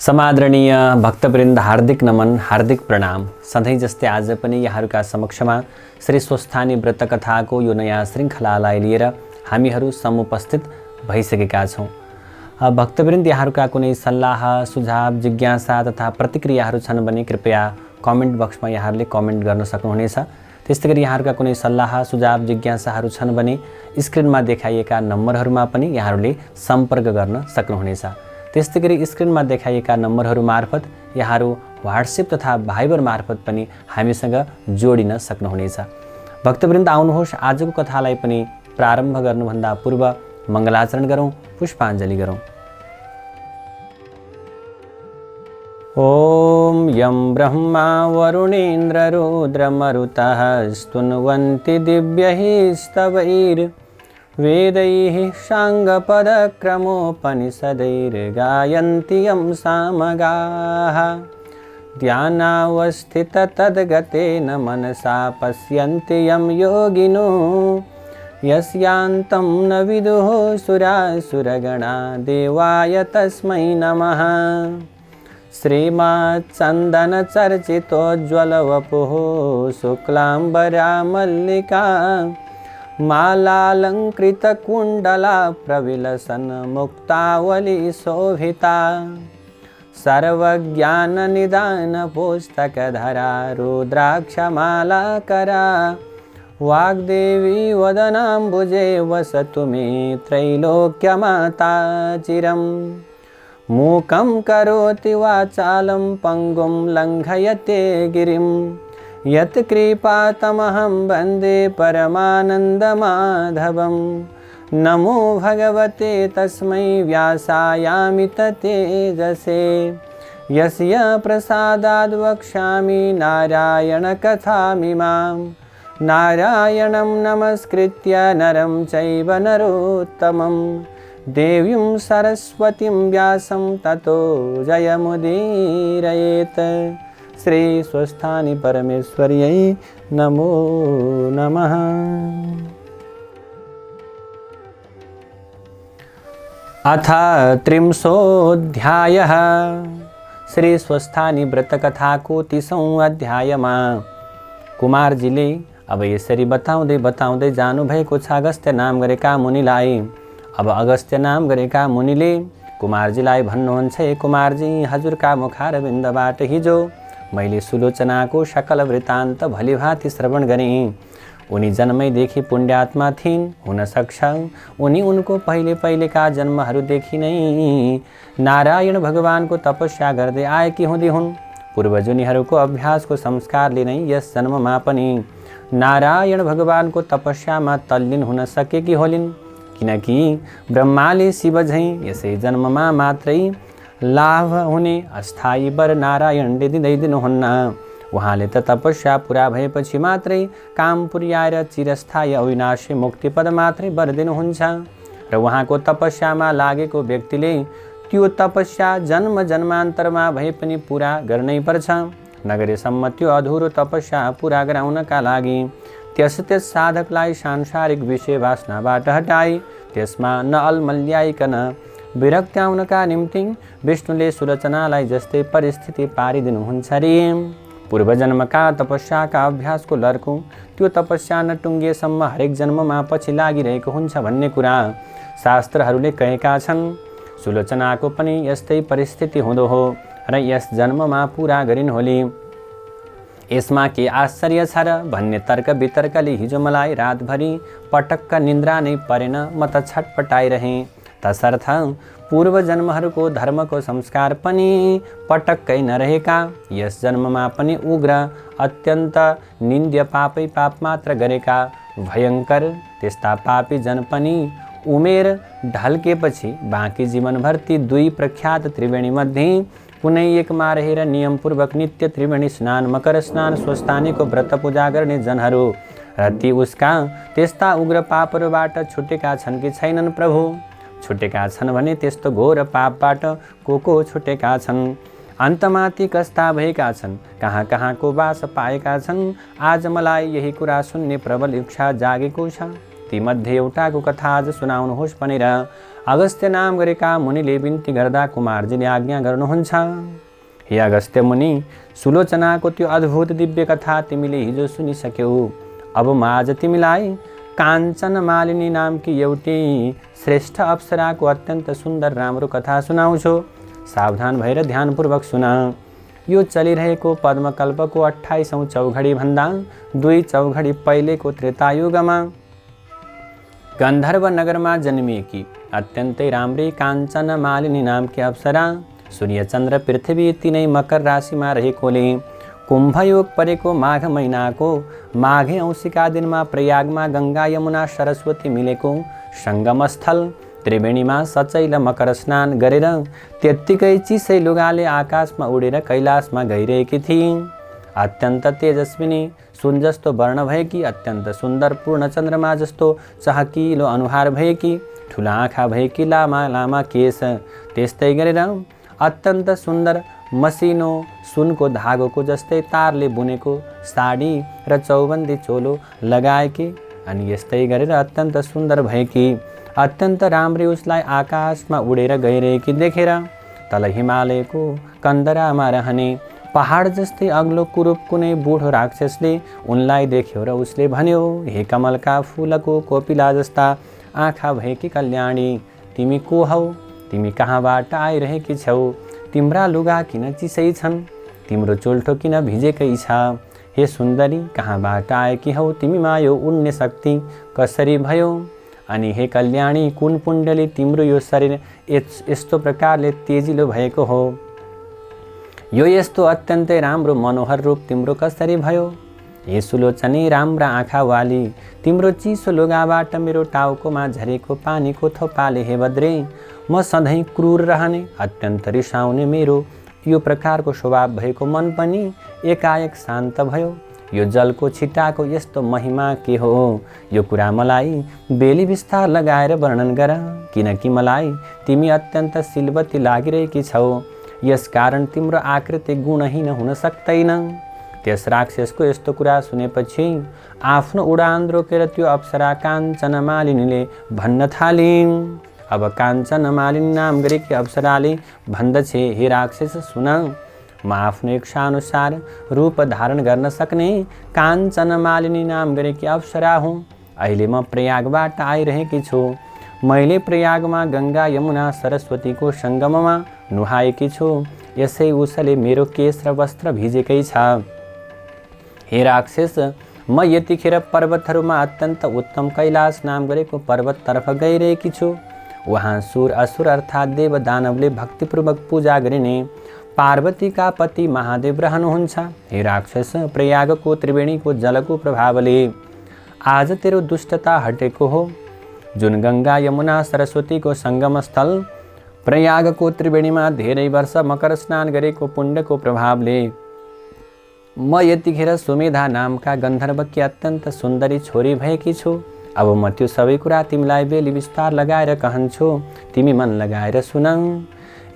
समादरणीय भक्तवृन्द हार्दिक नमन, हार्दिक प्रणाम। सधैँ जस्तै आज पनि यहाँहरूका समक्षमा श्री स्वस्थानी व्रत कथाको यो नयाँ श्रृङ्खलालाई लिएर हामीहरू समुपस्थित भइसकेका छौँ। भक्तवृन्द, यहाँहरूका कुनै सल्लाह, सुझाव, जिज्ञासा तथा प्रतिक्रियाहरू छन् भने कृपया कमेन्ट बक्समा यहाँहरूले कमेन्ट गर्न सक्नुहुनेछ। त्यस्तै गरी यहाँहरूका कुनै सल्लाह, सुझाव, जिज्ञासाहरू छन् भने स्क्रिनमा देखाइएका नम्बरहरूमा पनि यहाँहरूले सम्पर्क गर्न सक्नुहुनेछ। त्यस्तै गरी स्क्रिनमा देखाइएका नम्बरहरू मार्फत यहाँहरू व्हाट्सएप तथा भाइबर मार्फत पनि हामीसँग जोडिन सक्नुहुनेछ। भक्तवृन्द, आउनुहोस् आजको कथालाई पनि प्रारम्भ गर्नुभन्दा पूर्व मङ्गलाचरण गरौँ, पुष्पाञ्जली गरौँ। ओम यं ब्रह्मा वरुणेन्द्र रुद्रमरुतः स्तुन्वन्ति दिव्यैः स्तवैर् वेदैः साङ्गपदक्रमोपनिषदैर्गायन्ति यं सामगाः। ध्यानावस्थिततद्गतेन मनसा पश्यन्ति यं योगिनो यस्यान्तं न विदुः सुरासुरगणा देवाय तस्मै नमः। श्रीमच्चन्दनचर्चितोज्ज्वलवपुः शुक्लाम्बरा मल्लिका मालालङ्कृतकुण्डला प्रविलसन् मुक्तावली शोभिता। सर्वज्ञाननिदानपुस्तकधरा रुद्राक्षमालाकरा वाग्देवी वदनाम्बुजे वसतु मे त्रैलोक्यमाता चिरम्। मूकं करोति वाचालं पङ्गुं लङ्घयते गिरिं यत्कृपातमहं वन्दे परमानन्दमाधवं। नमो भगवते तस्मै व्यासायामित तेजसे यस्य प्रसादाद् वक्ष्यामि नारायणकथामिमां। नारायणं नमस्कृत्य नरं चैव नरोत्तमं देवीं सरस्वतीं व्यासं ततो जयमुदीरयेत्। श्री स्वस्थानी परमेश्वर्यै नमो नमः। अथ त्रिंशोऽध्यायः। श्री स्वस्थानी व्रतकथाको 30औं अध्यायमा कुमारजीले अब यसरी बताउँदै जानुभएको छ अगस्त्य नाम गरेका मुनिलाई। अब अगस्त्य नाम गरेका मुनिले कुमारजीलाई भन्नुहुन्छ, हे कुमारजी, हजुरका मुखारविन्दबाट हिजो मैले सुलोचनाको सकल वृत्तान्त भलिभाँति श्रवण गरेँ। उनी जन्मैदेखि पुण्यात्मा थिइन्। हुनसक्छ उनी उनको पहिलेका जन्महरूदेखि नै नारायण भगवानको तपस्या गर्दै आएकी हुँदी हुन्। पूर्वजुनीहरूको अभ्यासको संस्कारले नै यस जन्ममा पनि नारायण भगवानको तपस्यामा तल्लीन हुन सकेकी होलिन्। किनकि ब्रह्माले शिव झैँ यसै जन्ममा मात्रै लाभ हुने अस्थायी वर नारायणले दिँदै दिनुहुन्न। उहाँले त तपस्या पुरा भएपछि मात्रै काम पुर्याएर चिरस्थायी अविनाशी मुक्तिपद मात्रै वर दिनुहुन्छ र उहाँको तपस्यामा लागेको व्यक्तिले त्यो तपस्या जन्म जन्मान्तरमा भए पनि पुरा गर्नै पर्छ। नगरेसम्म त्यो अधुरो तपस्या पुरा गराउनका लागि त्यस साधकलाई सांसारिक विषय वासनाबाट हटाई त्यसमा नअल्मल्याइकन विरक्त्याउनका निम्ति विष्णुले सुलोचनालाई जस्तै परिस्थिति पारिदिनुहुन्छ रे। पूर्वजन्मका तपस्याका अभ्यासको लर्को त्यो तपस्या नटुङ्गेसम्म हरेक जन्ममा पछि लागिरहेको हुन्छ भन्ने कुरा शास्त्रहरूले कहेका छन्। सुलोचनाको पनि यस्तै परिस्थिति हुँदो हो र यस जन्ममा पुरा गरिन् होली। यसमा के आश्चर्य छ र भन्ने तर्क वितर्कले हिजो मलाई रातभरि पटक्क निन्द्रा नै परेन। म त छटपटाइरहेँ। तसर्थ पूर्व जन्महरूको धर्मको संस्कार पनि पटक्कै नरहेका यस जन्ममा पनि उग्र अत्यन्त निन्द्य पापै पाप मात्र गरेका भयङ्कर त्यस्ता पापी जन पनि उमेर ढल्केपछि बाँकी जीवनभर ती दुई प्रख्यात त्रिवेणीमध्ये कुनै एकमा रहेर नियमपूर्वक नित्य त्रिवेणी स्नान, मकर स्नान, स्वस्थानीको व्रत पूजा गर्ने जनहरू र ती उसका त्यस्ता उग्र पापहरूबाट छुटेका छन् कि छैनन् प्रभु? छुटेका छन् भने त्यस्तो घोर पापबाट को छुटेका छन्? अन्तमाथि कस्ता भएका छन्? कहाँको वास पाएका छन्? आज मलाई यही कुरा सुन्ने प्रबल इच्छा जागेको छ। तीमध्ये एउटाको कथा आज सुनाउनुहोस् भनेर अगस्त्य नाम गरेका मुनिले बिन्ती गर्दा कुमारजीले आज्ञा गर्नुहुन्छ। हे अगस्त्य मुनि, सुलोचनाको त्यो अद्भुत दिव्य कथा तिमीले हिजो सुनिसक्यौ। अब म आज तिमीलाई काञ्चन मालिनी नामकी एउटी श्रेष्ठ अप्सराको अत्यन्त सुन्दर राम्रो कथा सुनाउँछु। सावधान भएर ध्यानपूर्वक सुन। यो चलिरहेको पद्मकल्पको 28औं चौघडी भन्दा 2 चौघडी पहिलेको त्रेतायुगमा गन्धर्व नगरमा जन्मिएकी अत्यन्तै राम्री काञ्चन मालिनी नामकी अप्सरा सूर्य चन्द्र पृथ्वी तीनै मकर राशिमा रहेकोले कुम्भयोग परेको माघ महिनाको माघे औँसीका दिनमा प्रयागमा गङ्गा यमुना सरस्वती मिलेको सङ्गमस्थल त्रिवेणीमा सचैल मकर स्नान गरेर त्यत्तिकै चिसै लुगाले आकाशमा उडेर कैलाशमा गइरहेकी थिइन्। अत्यन्त तेजस्विनी सुन जस्तो वर्ण भएकी, अत्यन्त सुन्दर पूर्ण चन्द्रमा जस्तो चहकिलो अनुहार भएकी, ठुला आँखा भएकी, लामा लामा केश, त्यस्तै गरेर अत्यन्त सुन्दर मसिनो सुनको धागोको जस्तै तारले बुनेको साडी र चौबन्दी चोलो लगाएकी, अनि यस्तै गरेर अत्यन्त सुन्दर भएकी, अत्यन्त राम्री उसलाई आकाशमा उडेर गइरहेकी देखेर तल हिमालयको कन्दरामा रहने पहाड जस्तै अग्लो कुरूप कुनै बुढो राक्षसले उनलाई देख्यो र उसले भन्यो, हे कमलका फूलको कोपिला जस्ता आँखा भएकी कल्याणी, तिमी को हौ? तिमी कहाँबाट आइरहेकी छौ? तिम्रा लुगा किन चिसै छन्? तिम्रो चोल्ठो किन भिजेकै छ? हे सुन्दरी, कहाँबाट आएकी हौ? तिमीमा यो उड्ने शक्ति कसरी भयो? अनि हे कल्याणी, कुन पुण्डली तिम्रो यो शरीर यस्तो प्रकारले तेजिलो भएको हो? यो यस्तो अत्यन्तै राम्रो मनोहर रूप तिम्रो कसरी भयो? हे सुलोचनी, राम्रा आँखा वाली, तिम्रो चिसो लुगाबाट मेरो टाउकोमा झरेको पानीको थोपाले हे बद्रे म सधैँ क्रूर रहने, अत्यन्त रिसाउने मेरो यो प्रकारको स्वभाव भएको मन पनि एकाएक शान्त भयो। यो जलको छिटाको यस्तो महिमा के हो? यो कुरा मलाई बेली विस्तार लगाएर वर्णन गर, किनकि मलाई तिमी अत्यन्त सिलवती लागिरहेकी छौ। यस कारण तिम्रो आकृति गुणहीन हुन सक्दैन। त्यस राक्षसको यस्तो कुरा सुनेपछि आफ्नो उडान रोकेर त्यो अप्सरा काञ्चन मालिनीले भन्न थालिन्। अब काञ्चन मालिनी नाम गरेकी अप्सराले भन्दछे, हे राक्षस सुन, म आफ्नो इच्छाअनुसार रूप धारण गर्न सक्ने काञ्चन मालिनी नाम गरेकी अप्सरा हुँ। अहिले म प्रयागबाट आइरहेकी छु। मैले प्रयागमा गङ्गा यमुना सरस्वतीको सङ्गममा नुहाएकी छु। यसै उसले मेरो केश र वस्त्र भिजेकै छ। हे राक्षस, म यतिखेर पर्वतहरूमा अत्यन्त उत्तम कैलाश नाम गरेको पर्वततर्फ गइरहेकी छु। वहाँ सुर असुर अर्थात् देव दानवले भक्तिपूर्वक पूजा गरिने पार्वतीका पति महादेव रहनुहुन्छ। हे राक्षस, प्रयागको त्रिवेणीको जलको प्रभावले आज तेरो दुष्टता हटेको हो। जुन गङ्गा यमुना सरस्वतीको सङ्गमस्थल प्रयागको त्रिवेणीमा धेरै वर्ष मकर स्नान गरेको पुण्यको प्रभावले म यतिखेर सुमेधा नामका गन्धर्वकी अत्यन्त सुन्दरी छोरी भएकी छु। अब म त्यो सबै कुरा तिमीलाई बेली विस्तार लगाएर कहन्छु, तिमी मन लगाएर सुन।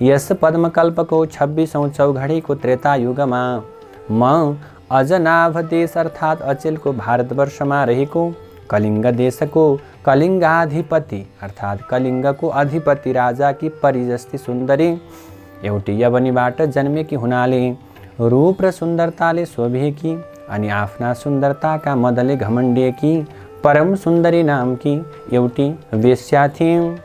यस पद्मकल्पको 26औं चौघडीको त्रेतायुगमा म अजनाभ देश अर्थात् अचेलको भारतवर्षमा रहेको कलिङ्ग देशको कलिङ्गाधिपति अर्थात् कलिङ्गको अधिपति राजाकी परी जस्ती सुन्दरी एउटी यवनीबाट जन्मेकी हुनाले रूप र सुन्दरताले शोभिएकी अनि आफ्ना सुन्दरताका मदले घमण्डिएकी परम सुन्दरी नामकी एउटी वेश्या थिइन्,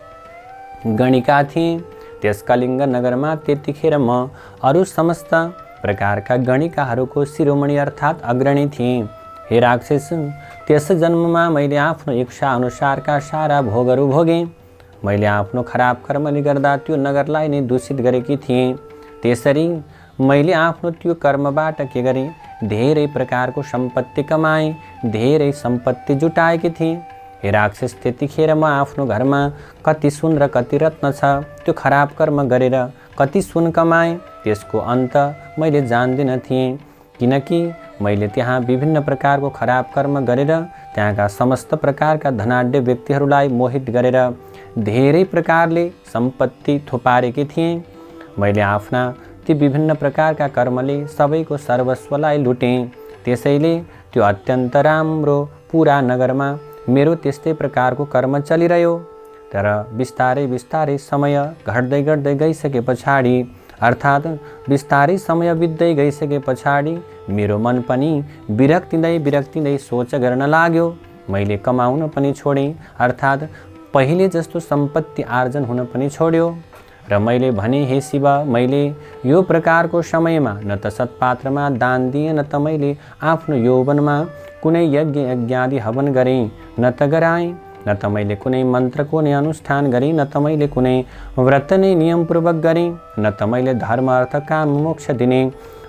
गणिका थिइन्। त्यस कलिङ्ग नगरमा त्यतिखेर म अरू समस्त प्रकारका गणिकाहरूको शिरोमणि अर्थात् अग्रणी थिएँ। हे राक्षस, त्यस जन्ममा मैले आफ्नो इच्छा अनुसारका सारा भोगहरू भोगेँ। मैले आफ्नो खराब कर्मले गर्दा त्यो नगरलाई नै दूषित गरेकी थिएँ। त्यसरी मैले आफ्नो त्यो कर्मबाट के गरेँ, धेरै प्रकारको सम्पत्ति कमाएँ, धेरै सम्पत्ति जुटाएकी थिएँ। हे राक्षस, त्यतिखेर म आफ्नो घरमा कति सुन र कति रत्न छ, त्यो खराब कर्म गरेर कति सुन कमाएँ, त्यसको अन्त मैले जान्दिन थिएँ। किनकि मैले त्यहाँ विभिन्न प्रकारको खराब कर्म गरेर त्यहाँका समस्त प्रकारका धनाढ्य व्यक्तिहरूलाई मोहित गरेर धेरै प्रकारले सम्पत्ति थुपारेकी थिएँ। मैले आफ्ना ती विभिन्न प्रकारका कर्मले सबैको सर्वस्वलाई लुटेँ। त्यसैले त्यो अत्यन्त राम्रो पुरा नगरमा मेरो त्यस्तै प्रकारको कर्म चलिरह्यो। तर बिस्तारै बिस्तारै समय घट्दै घट्दै गइसके पछाडि अर्थात् बिस्तारै समय बित्दै गइसके पछाडि मेरो मन पनि विरक्तिँदै सोच गर्न लाग्यो। मैले कमाउन पनि छोडेँ, अर्थात् पहिले जस्तो सम्पत्ति आर्जन हुन पनि छोड्यो। र मैले भने, हे शिव, मैले यो प्रकारको समयमा न त सत्पात्रमा दान दिएँ, न त मैले आफ्नो यौवनमा कुनै यज्ञ हवन गरेँ, न त गराएँ, न त मैले कुनै मन्त्रको नै अनुष्ठान गरेँ, न त मैले कुनै व्रत नै नियमपूर्वक गरेँ, न त मैले धर्म अर्थ काम मोक्ष दिने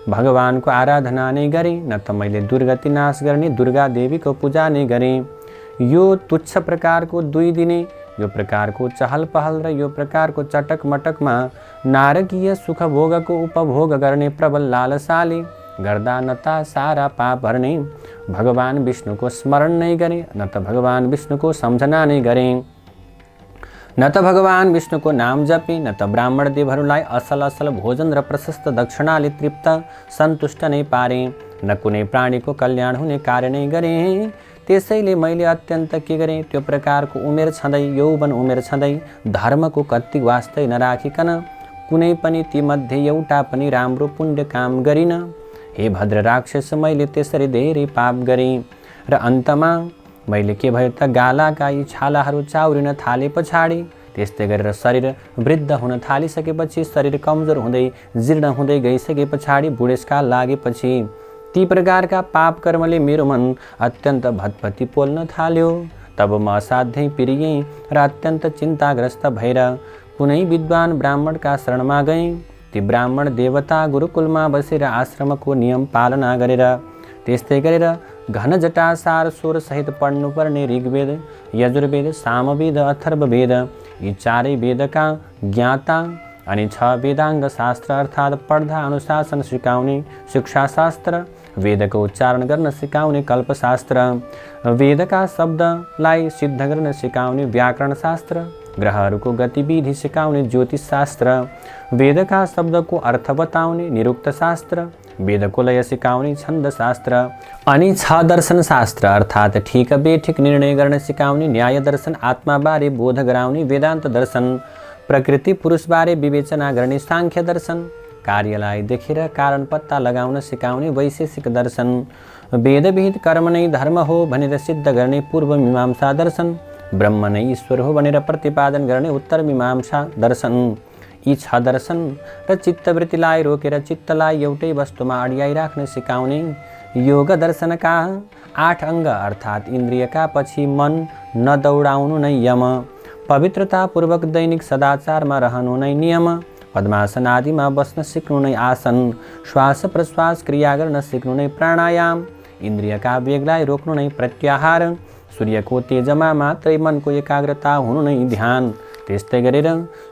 भगवानको आराधना नै गरेँ, न त मैले दुर्गति नाश गर्ने दुर्गा देवीको पूजा नै गरेँ। यो तुच्छ प्रकारको 2 दिने यो प्रकारको चहल पहल र यो प्रकारको चटक मटकमा नारकीय सुख भोगको उपभोग गर्ने प्रबल लालसाले गर्दा न त सारा पाप हर्ने भगवान विष्णुको स्मरण नै गरेँ, न त भगवान विष्णुको सम्झना नै गरेँ, न त भगवान विष्णुको नाम जपे, न त ब्राह्मण देवहरूलाई असल असल भोजन र प्रशस्त दक्षिणाले तृप्त सन्तुष्ट नै पारे, न कुनै प्राणीको कल्याण हुने कार्य नै गरेँ। त्यसैले मैले अत्यन्त के गरेँ, त्यो प्रकारको उमेर छँदै यौवन उमेर छँदै धर्मको कति वास्तै नराखिकन कुनै पनि तीमध्ये एउटा पनि राम्रो पुण्य काम गरिनँ। हे भद्र राक्षस, मैले त्यसरी धेरै पाप गरेँ र अन्तमा मैले के भयो त गालाका यी छालाहरू चाउरिन थाले पछाडि, त्यस्तै गरेर शरीर वृद्ध हुन थालिसकेपछि, शरीर कमजोर हुँदै जीर्ण हुँदै गइसके पछाडि, बुढेसकाल लागेपछि ती प्रकारका पाप कर्मले मेरो मन अत्यन्त भतभती पोल्न थाल्यो। तब म असाध्यै पिरिएँ र अत्यन्त चिन्ताग्रस्त भएर कुनै विद्वान ब्राह्मणका शरणमा गएँ। ती ब्राह्मण देवता गुरुकुलमा बसेर आश्रमको नियम पालना गरेर, त्यस्तै गरेर घन जटासार स्वर सहित पढ्नुपर्ने ऋग्वेद, यजुर्वेद, सामवेद, अथर्ववेद यी 4 वेदका ज्ञाता अनि 6 वेदाङ्ग शास्त्र अर्थात् पढ्दा अनुशासन सिकाउने शिक्षाशास्त्र, वेदको उच्चारण गर्न सिकाउने कल्पशास्त्र, वेदका शब्दलाई सिद्ध गर्न सिकाउने व्याकरण शास्त्र, ग्रहहरूको गतिविधि सिकाउने ज्योतिष शास्त्र, वेदका शब्दको अर्थ बताउने निरुक्त शास्त्र, वेदको लय सिकाउने छन्द शास्त्र अनि 6 दर्शन शास्त्र अर्थात् ठिक बेठिक निर्णय गर्न सिकाउने न्याय दर्शन, आत्माबारे बोध गराउने वेदान्त दर्शन, प्रकृति पुरुषबारे विवेचना गर्ने साङ्ख्य दर्शन, कार्यलाई देखेर कारण पत्ता लगाउन सिकाउने वैशेषिक दर्शन, वेदविहित कर्म नै धर्म हो भनेर सिद्ध गर्ने पूर्व मीमांसा दर्शन, ब्रह्म नै ईश्वर हो भनेर प्रतिपादन गर्ने उत्तर मीमांसा दर्शन। यी 6 दर्शन र चित्तवृत्तिलाई रोकेर चित्तलाई एउटै वस्तुमा अड्याइराख्न सिकाउने योग दर्शनका 8 अङ्ग अर्थात् इन्द्रियका पछि मन नदौडाउनु नै यम, पवित्रतापूर्वक दैनिक सदाचारमा रहनु नै नियम, पद्मासन आदिमा बस्न सिक्नु नै आसन, श्वास प्रश्वास क्रिया गर्न सिक्नु नै प्राणायाम, इन्द्रियका वेगलाई रोक्नु नै प्रत्याहार, सूर्यको तेजमा मात्रै मनको एकाग्रता हुनु नै ध्यान, त्यस्तै गरेर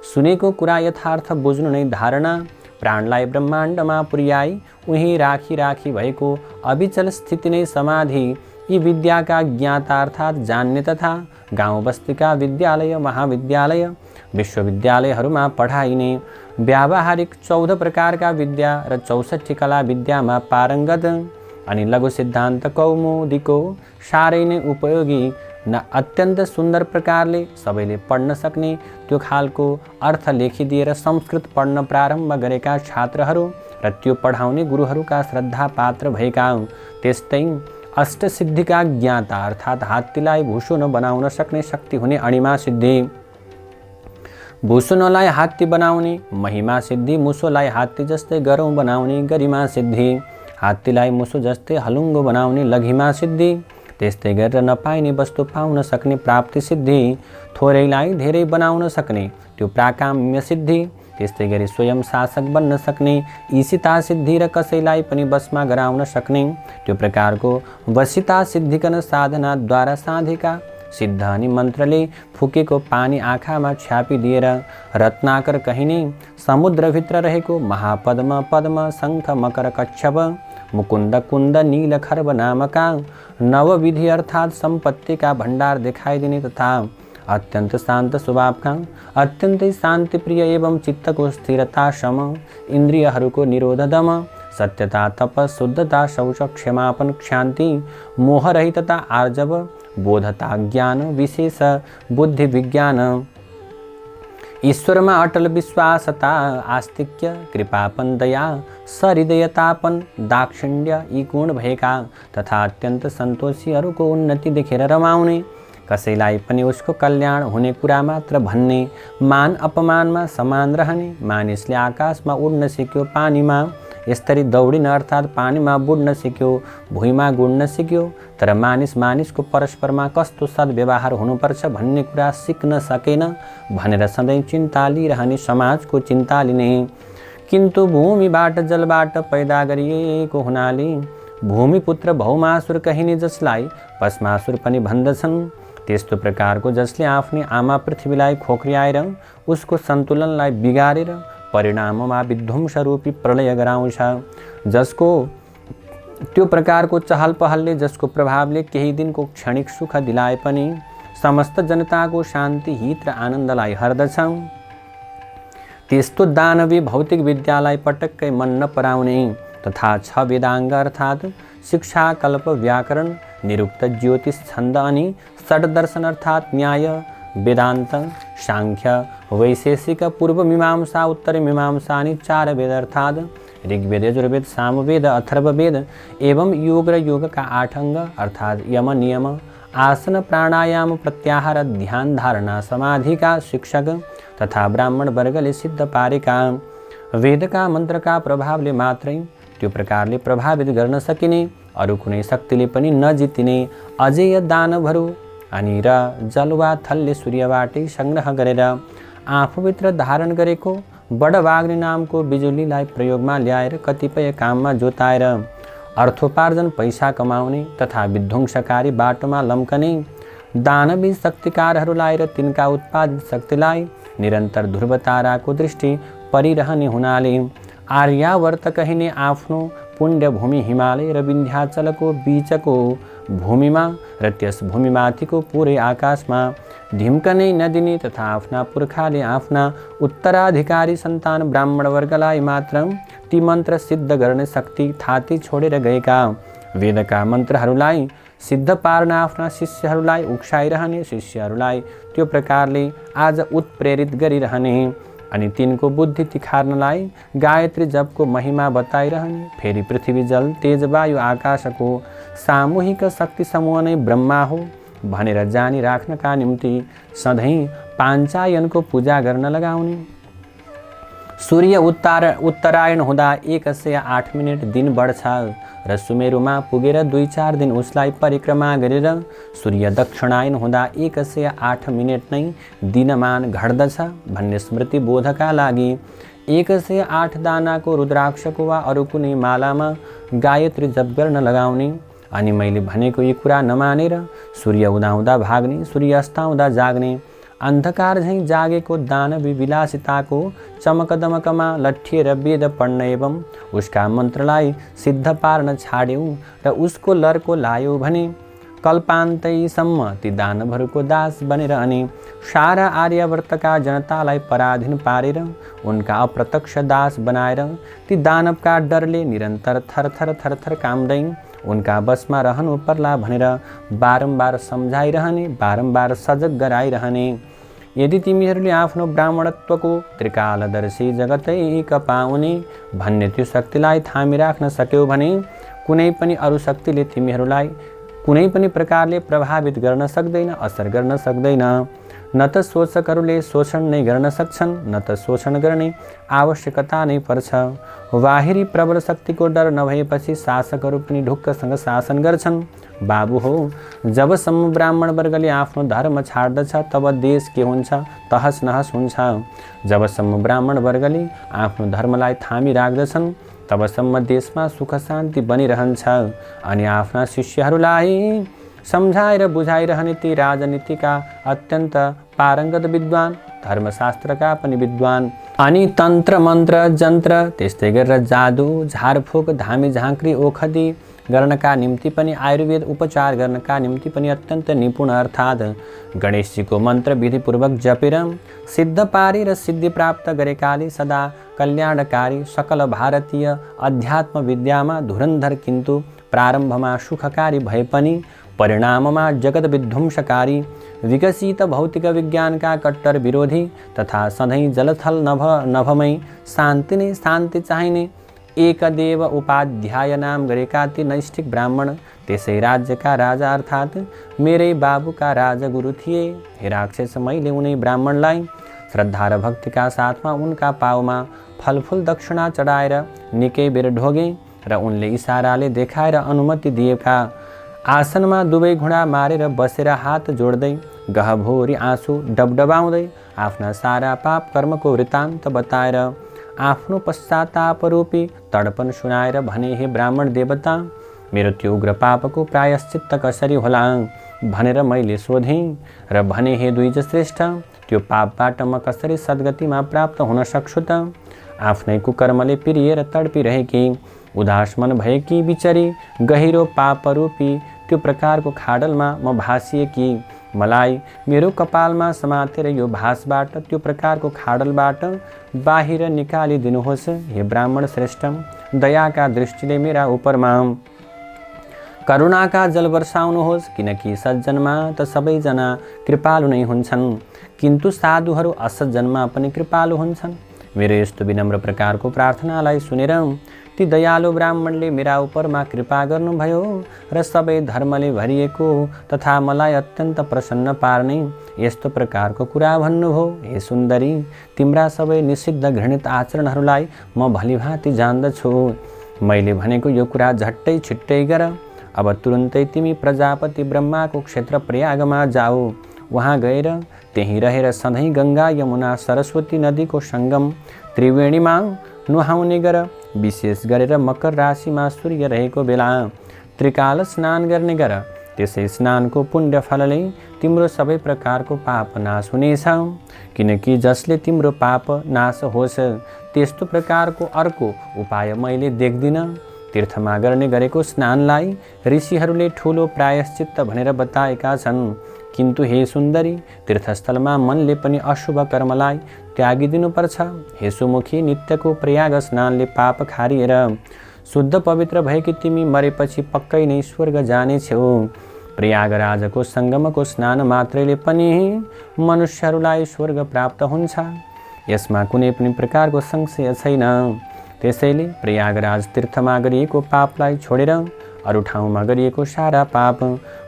सुनेको कुरा यथार्थ बुझ्नु नै धारणा, प्राणलाई ब्रह्माण्डमा पुर्याई उही राखी राखी भएको अविचल स्थिति नै समाधि। यी विद्याका ज्ञाता अर्थात् जान्ने तथा गाउँ बस्तीका विद्यालय, महाविद्यालय, विश्वविद्यालयहरूमा पढाइने व्यावहारिक 14 प्रकारका विद्या र 64 कला विद्यामा पारङ्गत अनि लघु सिद्धान्त कौमुदीको साह्रै नै उपयोगी न अत्यन्त सुन्दर प्रकारले सबैले पढ्न सक्ने त्यो खालको अर्थ लेखिदिएर संस्कृत पढ्न प्रारम्भ गरेका छात्रहरू र त्यो पढाउने गुरुहरूका श्रद्धा पात्र भएका, त्यस्तै अष्टसिद्धिका ज्ञाता अर्थात् हात्तीलाई भुसो नबनाउन सक्ने शक्ति हुने अणिमा सिद्धि, भुसुनलाई हात्ती बनाउने महिमा सिद्धि, मुसोलाई हात्ती जस्तै गरौँ बनाउने गरिमा सिद्धि, हात्तीलाई मुसो जस्तै हलुङ्गो बनाउने लघिमा सिद्धि, त्यस्तै गरेर नपाइने वस्तु पाउन सक्ने प्राप्ति सिद्धि, थोरैलाई धेरै बनाउन सक्ने त्यो प्राकाम्य सिद्धि, त्यस्तै गरी स्वयं शासक बन्न सक्ने ईशिता सिद्धि र कसैलाई पनि वशमा गराउन सक्ने त्यो प्रकारको वशिता सिद्धिकन साधनाद्वारा साधेका सिद्ध अनि मन्त्रले फुकेको पानी आँखामा छ्यापिदिएर रत्नाकर कहिने समुद्रभित्र रहेको महापद्म, पद्म, शङ्ख, मकर, कच्छप, मुकुन्द, कुन्द, नील, खर्ब नामका नवविधि अर्थात् सम्पत्तिका भण्डार देखाइदिने तथा अत्यन्त शान्त स्वभावका, अत्यन्तै शान्तिप्रिय एवं चित्तको स्थिरता, सम, इन्द्रियहरूको निरोध, दम, सत्यता, तप, शुद्धता, शौच, क्षमापन, क्षान्ति, मोहरहितता, आर्जव, बोधता, ज्ञान, विशेष बुद्धि, विज्ञान, ईश्वरमा अटल विश्वासता आस्तिक्य कृपापन दया सहृदयतापन दाक्षिण्य यी गुण भएका तथा अत्यन्त सन्तोषी अरूको उन्नति देखेर रमाउने, कसैलाई पनि उसको कल्याण हुने कुरा मात्र भन्ने, मान अपमानमा समान रहने, मानिसले आकाशमा उड्न सिक्यो, पानीमा यसरी दौडिन अर्थात् पानीमा बुड्न सिक्यो, भुइँमा गुड्न सिक्यो, तर मानिसको परस्परमा कस्तो सद्व्यवहार हुनुपर्छ भन्ने कुरा सिक्न सकेन भनेर सधैँ चिन्ता लिइरहने, समाजको चिन्ता लिने। किन्तु भूमिबाट जलबाट पैदा गरिएको हुनाले भूमिपुत्र भौमासुर कहिने, जसलाई भस्मासुर पनि भन्दछन्। त्यस्तो प्रकारको जसले आफ्नै आमा पृथ्वीलाई खोक्रियाएर उसको सन्तुलनलाई बिगारेर परिणाममा विध्वंसरूपी प्रलय गराउँछ, जसको त्यो प्रकारको चहल पहलले, जसको प्रभावले केही दिनको क्षणिक सुख दिलाए पनि समस्त जनताको शान्ति, हित र आनन्दलाई हर्दछ। त्यस्तो दानवी भौतिक विद्यालाई पटक्कै मन नपराउने तथा 6 वेदाङ्ग अर्थात् शिक्षा, कल्प, व्याकरण, निरुक्त, ज्योतिष, छन्द अनि षड्दर्शन अर्थात् न्याय, वेदान्त, सांख्य, वैशेषिक, पूर्व मीमांसा, उत्तर मीमांसा अनि 4 वेद अर्थात् ऋग्वेद, यजुर्वेद, सामवेद, अथर्ववेद एवं योग र योगका 8 अङ्ग अर्थात् यम, नियम, आसन, प्राणायाम, प्रत्याहार, ध्यान, धारणा, समाधिका शिक्षक तथा ब्राह्मण वर्गले सिद्ध पारेका वेदका मन्त्रका प्रभावले मात्रै त्यो प्रकारले प्रभावित गर्न सकिने, अरू कुनै शक्तिले पनि नजितिने अजेय दानवहरू अनि र जलवा थलले सूर्यबाटै सङ्ग्रह गरेर आफूभित्र धारण गरेको बडवाग्ने नामको बिजुलीलाई प्रयोगमा ल्याएर कतिपय काममा जोताएर अर्थोपार्जन, पैसा कमाउने तथा विध्वंसकारी बाटोमा लम्कने दानवी शक्तिकारहरूलाई र तिनका उत्पादित शक्तिलाई निरन्तर ध्रुवताराको दृष्टि परिरहने हुनाले आर्यावर्त कहिने आफ्नो पुण्य भूमि हिमालय र विन्ध्याचलको बीचको भूमिमा र त्यस भूमिमाथिको पुरै आकाशमा ढिम्कनै नदिने तथा आफ्ना पुर्खाले आफ्ना उत्तराधिकारी सन्तान ब्राह्मण वर्गलाई मात्र ती मन्त्र सिद्ध गर्ने शक्ति थाती छोडेर गएका वेदका मन्त्रहरूलाई सिद्ध पार्न आफ्ना शिष्यहरूलाई उक्साइरहने, शिष्यहरूलाई त्यो प्रकारले आज उत्प्रेरित गरिरहने अनि तिनको बुद्धि तिखार्नलाई गायत्री जपको महिमा बताइरहने, फेरि पृथ्वी, जल, तेज, वायु, आकाशको सामूहिक शक्ति समूह नै ब्रह्मा हो भनेर जानिराख्नका निम्ति सधैँ पाञ्चायनको पूजा गर्न लगाउने। सूर्य उत्तरायण हुँदा 108 मिनेट दिन बढ्छ र सुमेरुमा पुगेर 2-4 दिन उसलाई परिक्रमा गरेर सूर्य दक्षिणायन हुँदा 108 मिनेट नै दिनमान घट्दछ भन्ने स्मृति बोधका लागि 108 दानाको रुद्राक्षको वा अरू कुनै मालामा गायत्री जप गर्न लगाउने। अनि मैले भनेको यी कुरा नमानेर सूर्य उदाउँदा भाग्ने, सूर्य अस्ताउँदा जाग्ने, अन्धकार झैँ जागेको दानवी विलासिताको चमकदमकमा लट्ठिएर वेद पढ्न एवं उसका मन्त्रलाई सिद्ध पार्न छाड्यौँ र उसको लर्को लायौँ भने कल्पान्तैसम्म ती दानवहरूको दास बनेर अनि सारा आर्यावर्तका जनतालाई पराधीन पारेर उनका अप्रत्यक्ष दास बनाएर ती दानवका डरले निरन्तर थरथर थरथर काम्दै उनका बसमा रहनु पर्ला भनेर बारम्बार सम्झाइरहने, बारम्बार सजग गराइरहने। यदि तिमीहरूले आफ्नो ब्राह्मणत्वको त्रिकालदर्शी जगतैक पाउने भन्ने त्यो शक्तिलाई थामिराख्न सक्यौ भने कुनै पनि अरू शक्तिले तिमीहरूलाई कुनै पनि प्रकारले प्रभावित गर्न सक्दैन, असर गर्न सक्दैन। न त शोषकहरूले शोषण नै गर्न सक्छन्, न त शोषण गर्ने आवश्यकता नै पर्छ। बाहिरी प्रबल शक्तिको डर नभएपछि शासकहरू पनि ढुक्कसँग शासन गर्छन्। बाबु हो, जबसम्म ब्राह्मण वर्गले आफ्नो धर्म छाड्दछ तब देश के हुन्छ, तहस नहस हुन्छ। जबसम्म ब्राह्मण वर्गले आफ्नो धर्मलाई थामी राख्दछन् तबसम्म देशमा सुख शान्ति बनिरहन्छ। अनि आफ्ना शिष्यहरूलाई सम्झाएर बुझाइरहने ती राजनीतिका अत्यन्त पारङ्गत विद्वान, धर्मशास्त्रका पनि विद्वान अनि तन्त्र मन्त्र जन्त्र त्यस्तै गरेर जादु, झारफुक, धामी झाँक्री, ओखदी गर्नका निम्ति पनि आयुर्वेद उपचार गर्नका निम्ति पनि अत्यन्त निपुण अर्थात् गणेशजीको मन्त्र विधिपूर्वक जपेर सिद्ध पारेर सिद्धि प्राप्त गरेकाले सदा कल्याणकारी सकल भारतीय अध्यात्म विद्यामा धुरन्धर किन्तु प्रारम्भमा सुखकारी भए पनि परिणाममा जगत विध्वंसकारी विकसित भौतिक विज्ञानका कट्टर विरोधी तथा सधैँ जलथल नभमै शान्ति नै शान्ति चाहिने एकदेव उपाध्याय नाम गरेका ती नैष्ठिक ब्राह्मण त्यसै राज्यका राजा अर्थात् मेरै बाबुका राजगुरु थिए। हे राक्षस, मैले उनै ब्राह्मणलाई श्रद्धा र भक्तिका साथमा उनका पाउमा फलफुल दक्षिणा चढाएर निकै बेर ढोगे र उनले इसाराले देखाएर अनुमति दिएका आसनमा दुवै घुँडा मारेर बसेर हात जोड्दै गहभोरी आँसु डबडबाउँदै आफ्ना सारा पाप कर्मको वृत्तान्त बताएर आफ्नो पश्चातापरूपी तडपन सुनाएर भने, हे ब्राह्मण देवता, मेरो त्यो उग्र पापको प्रायश्चित्त कसरी होला भनेर मैले सोधेँ र भने, हे द्विज श्रेष्ठ, त्यो पापबाट म कसरी सद्गतिमा प्राप्त हुन सक्छु त? आफ्नै कुकर्मले पिरिएर तडपिरहेकी उदास मन भएकी बिचरी गहिरो पापरूपी त्यो प्रकारको खाडलमा म भासिएकी मलाई मेरो कपालमा समातेर यो भासबाट त्यो प्रकारको खाडलबाट बाहिर निकालिदिनुहोस्। हे ब्राह्मण श्रेष्ठ, दयाका दृष्टिले मेरा उपरमा करुणाका जल वर्षाउनुहोस्, किनकि सज्जनमा त सबैजना कृपालु नै हुन्छन्, किन्तु साधुहरू असज्जनमा पनि कृपालु हुन्छन्। मेरो यस्तो विनम्र प्रकारको प्रार्थनालाई सुनेर ती दयालु ब्राह्मणले मेरा उपरमा कृपा गर्नुभयो र सबै धर्मले भरिएको तथा मलाई अत्यन्त प्रसन्न पार्ने यस्तो प्रकारको कुरा भन्नुभयो। हे सुन्दरी, तिम्रा सबै निषिद्ध घृणित आचरणहरूलाई म भलीभाँति जान्दछु। मैले भनेको यो कुरा झट्टै छिट्टै गर। अब तुरुन्तै तिमी प्रजापति ब्रह्माको क्षेत्र प्रयागमा जाऊ। वहाँ गएर त्यहीँ रहेर सधैँ गङ्गा यमुना सरस्वती नदीको सङ्गम त्रिवेणीमा नुहाउने गर। विशेष गरेर मकर राशिमा सूर्य रहेको बेला त्रिकाल स्नान गर्ने गर। त्यसै स्नानको पुण्य फलले तिम्रो सबै प्रकारको पाप नाश हुनेछ, किनकि जसले तिम्रो पाप नाश होस् त्यस्तो प्रकारको अर्को उपाय मैले देख्दिनँ। तीर्थमा गर्ने गरेको स्नानलाई ऋषिहरूले ठुलो प्रायश्चित्त भनेर बताएका छन्, किन्तु हे सुन्दरी, तीर्थस्थलमा मनले पनि अशुभ कर्मलाई त्यागिदिनुपर्छ। हे सुमुखी, नित्यको प्रयाग स्नानले पाप खारिएर शुद्ध पवित्र भएकी तिमी मरेपछि पक्कै नै स्वर्ग जानेछौ। प्रयागराजको सङ्गमको स्नान मात्रैले पनि मनुष्यहरूलाई स्वर्ग प्राप्त हुन्छ, यसमा कुनै पनि प्रकारको संशय छैन। त्यसैले प्रयागराज तीर्थमा गरिएको पापलाई छोडेर अरू ठाउँमा गरिएको सारा पाप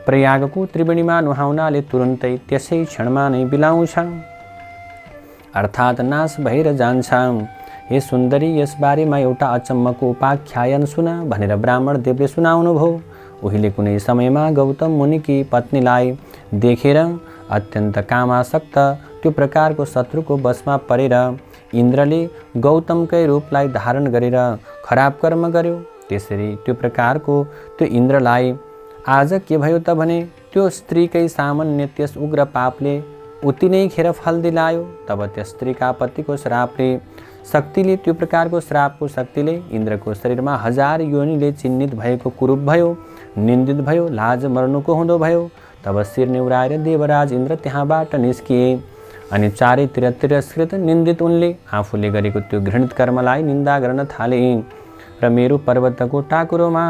प्रयागको त्रिवेणीमा नुहाउनाले तुरुन्तै त्यसै क्षणमा नै बिलाउँछ, अर्थात् नाश भएर जान्छ। हे सुन्दरी, यसबारेमा एउटा अचम्मको उपाख्यान सुन भनेर ब्राह्मण देवले सुनाउनु भयो। उहिले कुनै समयमा गौतम मुनिकी पत्नीलाई देखेर अत्यन्त कामासक्त त्यो प्रकारको शत्रुको वशमा परेर इन्द्रले गौतमकै रूपलाई धारण गरेर खराब कर्म गर्यो। त्यसरी त्यो प्रकारको त्यो इन्द्रलाई आज के भयो त भने त्यो स्त्रीकै सामान्य त्यस उग्र पापले उति नै खेर फल दिलायो। तब त्यस स्त्रीका पतिको श्रापले शक्तिले त्यो प्रकारको श्रापको शक्तिले इन्द्रको शरीरमा 1000 योनिले चिन्हित भएको कुरूप भयो, निन्दित भयो, लाज मर्नुको हुँदो भयो। तब शिर निहुराएर देवराज इन्द्र त्यहाँबाट निस्किए अनि चारैतिर तिरस्कृत निन्दित उनले आफूले गरेको त्यो घृणित कर्मलाई निन्दा गर्न थाले र मेरु पर्वतको टाकुरोमा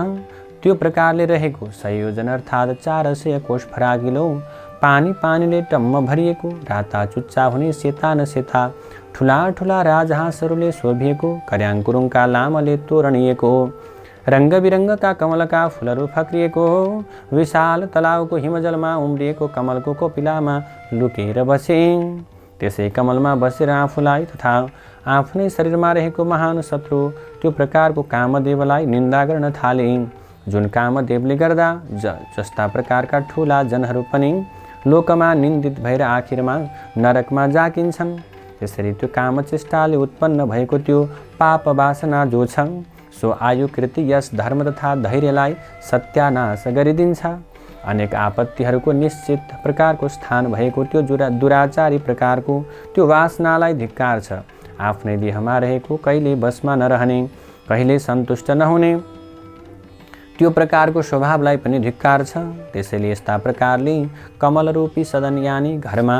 त्यो प्रकारले रहेको 100 योजन अर्थात् 400 कोष फराकिलो पानीले टम्म भरिएको राता चुच्चा हुने सेता न सेता ठुला ठुला राजहाँसहरूले शोभिएको कर्याङकुरुङका लामले तोरणिएको रङ्गबिरङ्गका कमलका फुलहरू फक्रिएको विशाल तलाउको हिमजलमा उम्रिएको कमलको कोपिलामा लुकेर बसे। त्यसै कमलमा बसेर आफूलाई तथा आफ्नै शरीरमा रहेको महान शत्रु त्यो प्रकारको कामदेवलाई निन्दा गर्न थाले, जुन कामदेवले गर्दा जस्ता प्रकारका ठुला जनहरू पनि लोकमा निन्दित भएर आखिरमा नरकमा जाकिन्छन्। त्यसरी त्यो कामचेष्टाले उत्पन्न भएको त्यो पाप वासना जो छ सो आयु कृति यस धर्म तथा धैर्यलाई सत्यानाश गरिदिन्छ। अनेक आपत्तिहरूको निश्चित प्रकारको स्थान भएको त्यो दुराचारी प्रकारको त्यो वासनालाई धिक्कार छ। आफ्नै देहमा रहेको कहिले बसमा नरहने, कहिले सन्तुष्ट नहुने त्यो प्रकारको स्वभावलाई पनि धिक्कार छ। त्यसैले यस्ता प्रकारले कमलरूपी सदन यानी घरमा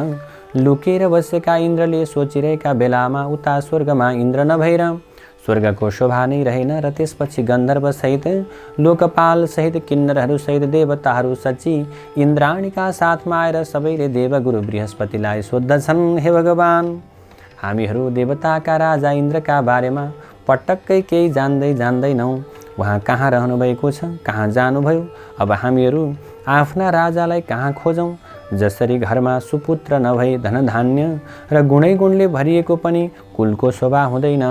लुकेर बसेका इन्द्रले सोचिरहेका बेलामा उता स्वर्गमा इन्द्र नभएर स्वर्गको शोभा नै रहेन र त्यसपछि गन्धर्व सहित लोकपाल सहित किन्नरहरू सहित देवताहरू सची इन्द्राणीका साथमा आएर सबैले देवगुरु बृहस्पतिलाई सोद्धछन्, हे भगवान, हामीहरू देवताका राजा इन्द्रका बारेमा पटक्कै केही जान्दैनौँ। उहाँ कहाँ रहनुभएको छ, कहाँ जानुभयो? अब हामीहरू आफ्ना राजालाई कहाँ खोजौँ? जसरी घरमा सुपुत्र नभई धनधान्य र गुणैगुणले भरिएको पनि कुलको शोभा हुँदैन,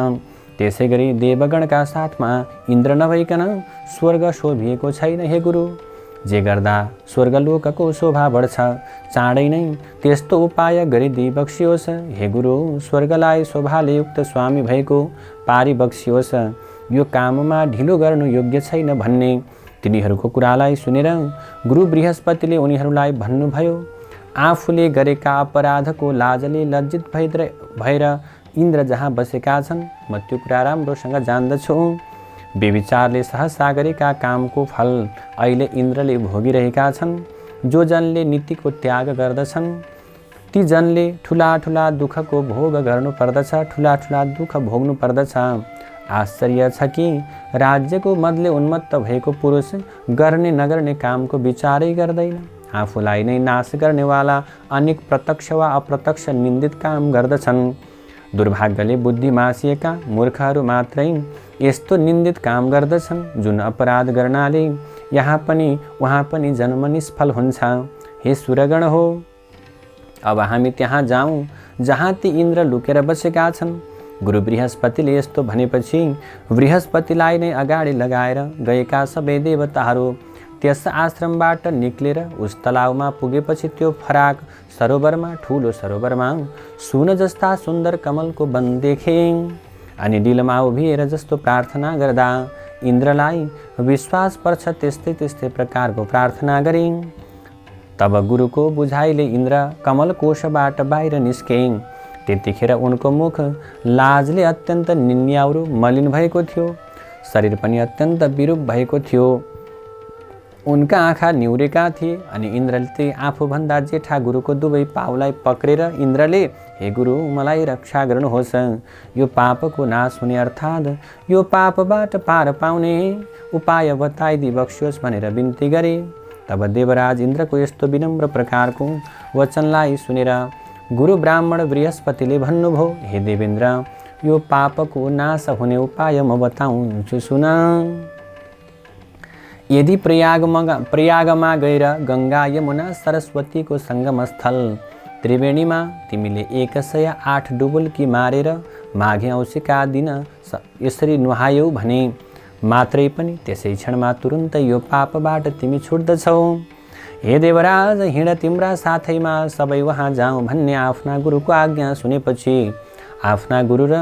त्यसै गरी देवगणका साथमा इन्द्र नभइकन स्वर्ग शोभिएको छैन। हे गुरु, जे गर्दा स्वर्गलोकको शोभा बढ्छ, चाँडै नै त्यस्तो उपाय गरिदिई बक्सियोस्। हे गुरु, स्वर्गलाई शोभाले युक्त स्वामी भएको पारी बक्सियोस्। यो काममा ढिलो गर्नु योग्य छैन भन्ने तिनीहरूको कुरालाई सुनेर गुरु बृहस्पतिले उनीहरूलाई भन्नुभयो, आफूले गरेका अपराधको लाजले लज्जित भएर इन्द्र जहाँ बसेका छन्, म त्यो कुरा राम्रोसँग जान्दछु। बेविचारले सहसा गरेका कामको फल अहिले इन्द्रले भोगिरहेका छन्। जो जनले नीतिको त्याग गर्दछन् ती जनले ठुला ठुला दुःखको भोग गर्नु पर्दछ, ठुला ठुला दुःख भोग्नु पर्दछ। आश्चर्य छ कि राज्यको मदले उन्मत्त भएको पुरुष गर्ने नगर्ने कामको विचारै गर्दैन। आफूलाई नै नाश गर्नेवाला अनेक प्रत्यक्ष वा अप्रत्यक्ष निन्दित काम गर्दछन्। दुर्भाग्यले बुद्धि मासिएका मूर्खहरू मात्रै यस्तो निन्दित काम गर्दछन्, जुन अपराध गर्नाले यहाँ पनि वहाँ पनि जन्म निष्फल हुन्छ। हे सुरगण हो, अब हामी त्यहाँ जाउँ जहाँ ती इन्द्र लुकेर बसेका छन्। गुरु बृहस्पतिले यस्तो भनेपछि बृहस्पतिलाई नै अगाडि लगाएर गएका सबै देवताहरू त्यस आश्रमबाट निक्लेर उस तलाउमा पुगेपछि त्यो फराक सरोवरमा, ठुलो सरोवरमा सुन जस्ता सुन्दर कमलको वन देखे अनि डिलमा उभिएर जस्तो प्रार्थना गर्दा इन्द्रलाई विश्वास पर्छ त्यस्तै प्रकारको प्रार्थना गरे। तब गुरुको बुझाइले इन्द्र कमल कोशबाट बाहिर निस्के। त्यतिखेर उनको मुख लाजले अत्यन्त निन्याउरो मलिन भएको थियो, शरीर पनि अत्यन्त विरूप भएको थियो। उनका आँखा निहुरेका थिए अनि इन्द्रले आफूभन्दा जेठा गुरुको दुवै पाउलाई पक्रेर इन्द्रले, हे गुरु, मलाई रक्षा गर्नुहोस्, यो पापको नाश हुने अर्थात् यो पापबाट पार पाउने उपाय बताइदिई बक्सियोस् भनेर बिन्ती गरे। तब देवराज इन्द्रको यस्तो विनम्र प्रकारको वचनलाई सुनेर गुरु ब्राह्मण बृहस्पतिले भन्नुभयो, हे देवेन्द्र, यो पापको नाश हुने उपाय म बताउँछु, सुन। यदि प्रयागमा गएर गङ्गा यमुना सरस्वतीको सङ्गम स्थल त्रिवेणीमा तिमीले 108 डुबुल्की मारेर माघे औँसीका दिन यसरी नुहायौ भने मात्रै पनि त्यसै क्षणमा तुरुन्तै यो पापबाट तिमी छुट्दछौ। हे देवराज, हिँड, तिम्रा साथैमा सबै वहाँ जाउँ भन्ने आफ्ना गुरुको आज्ञा सुनेपछि आफ्ना गुरु र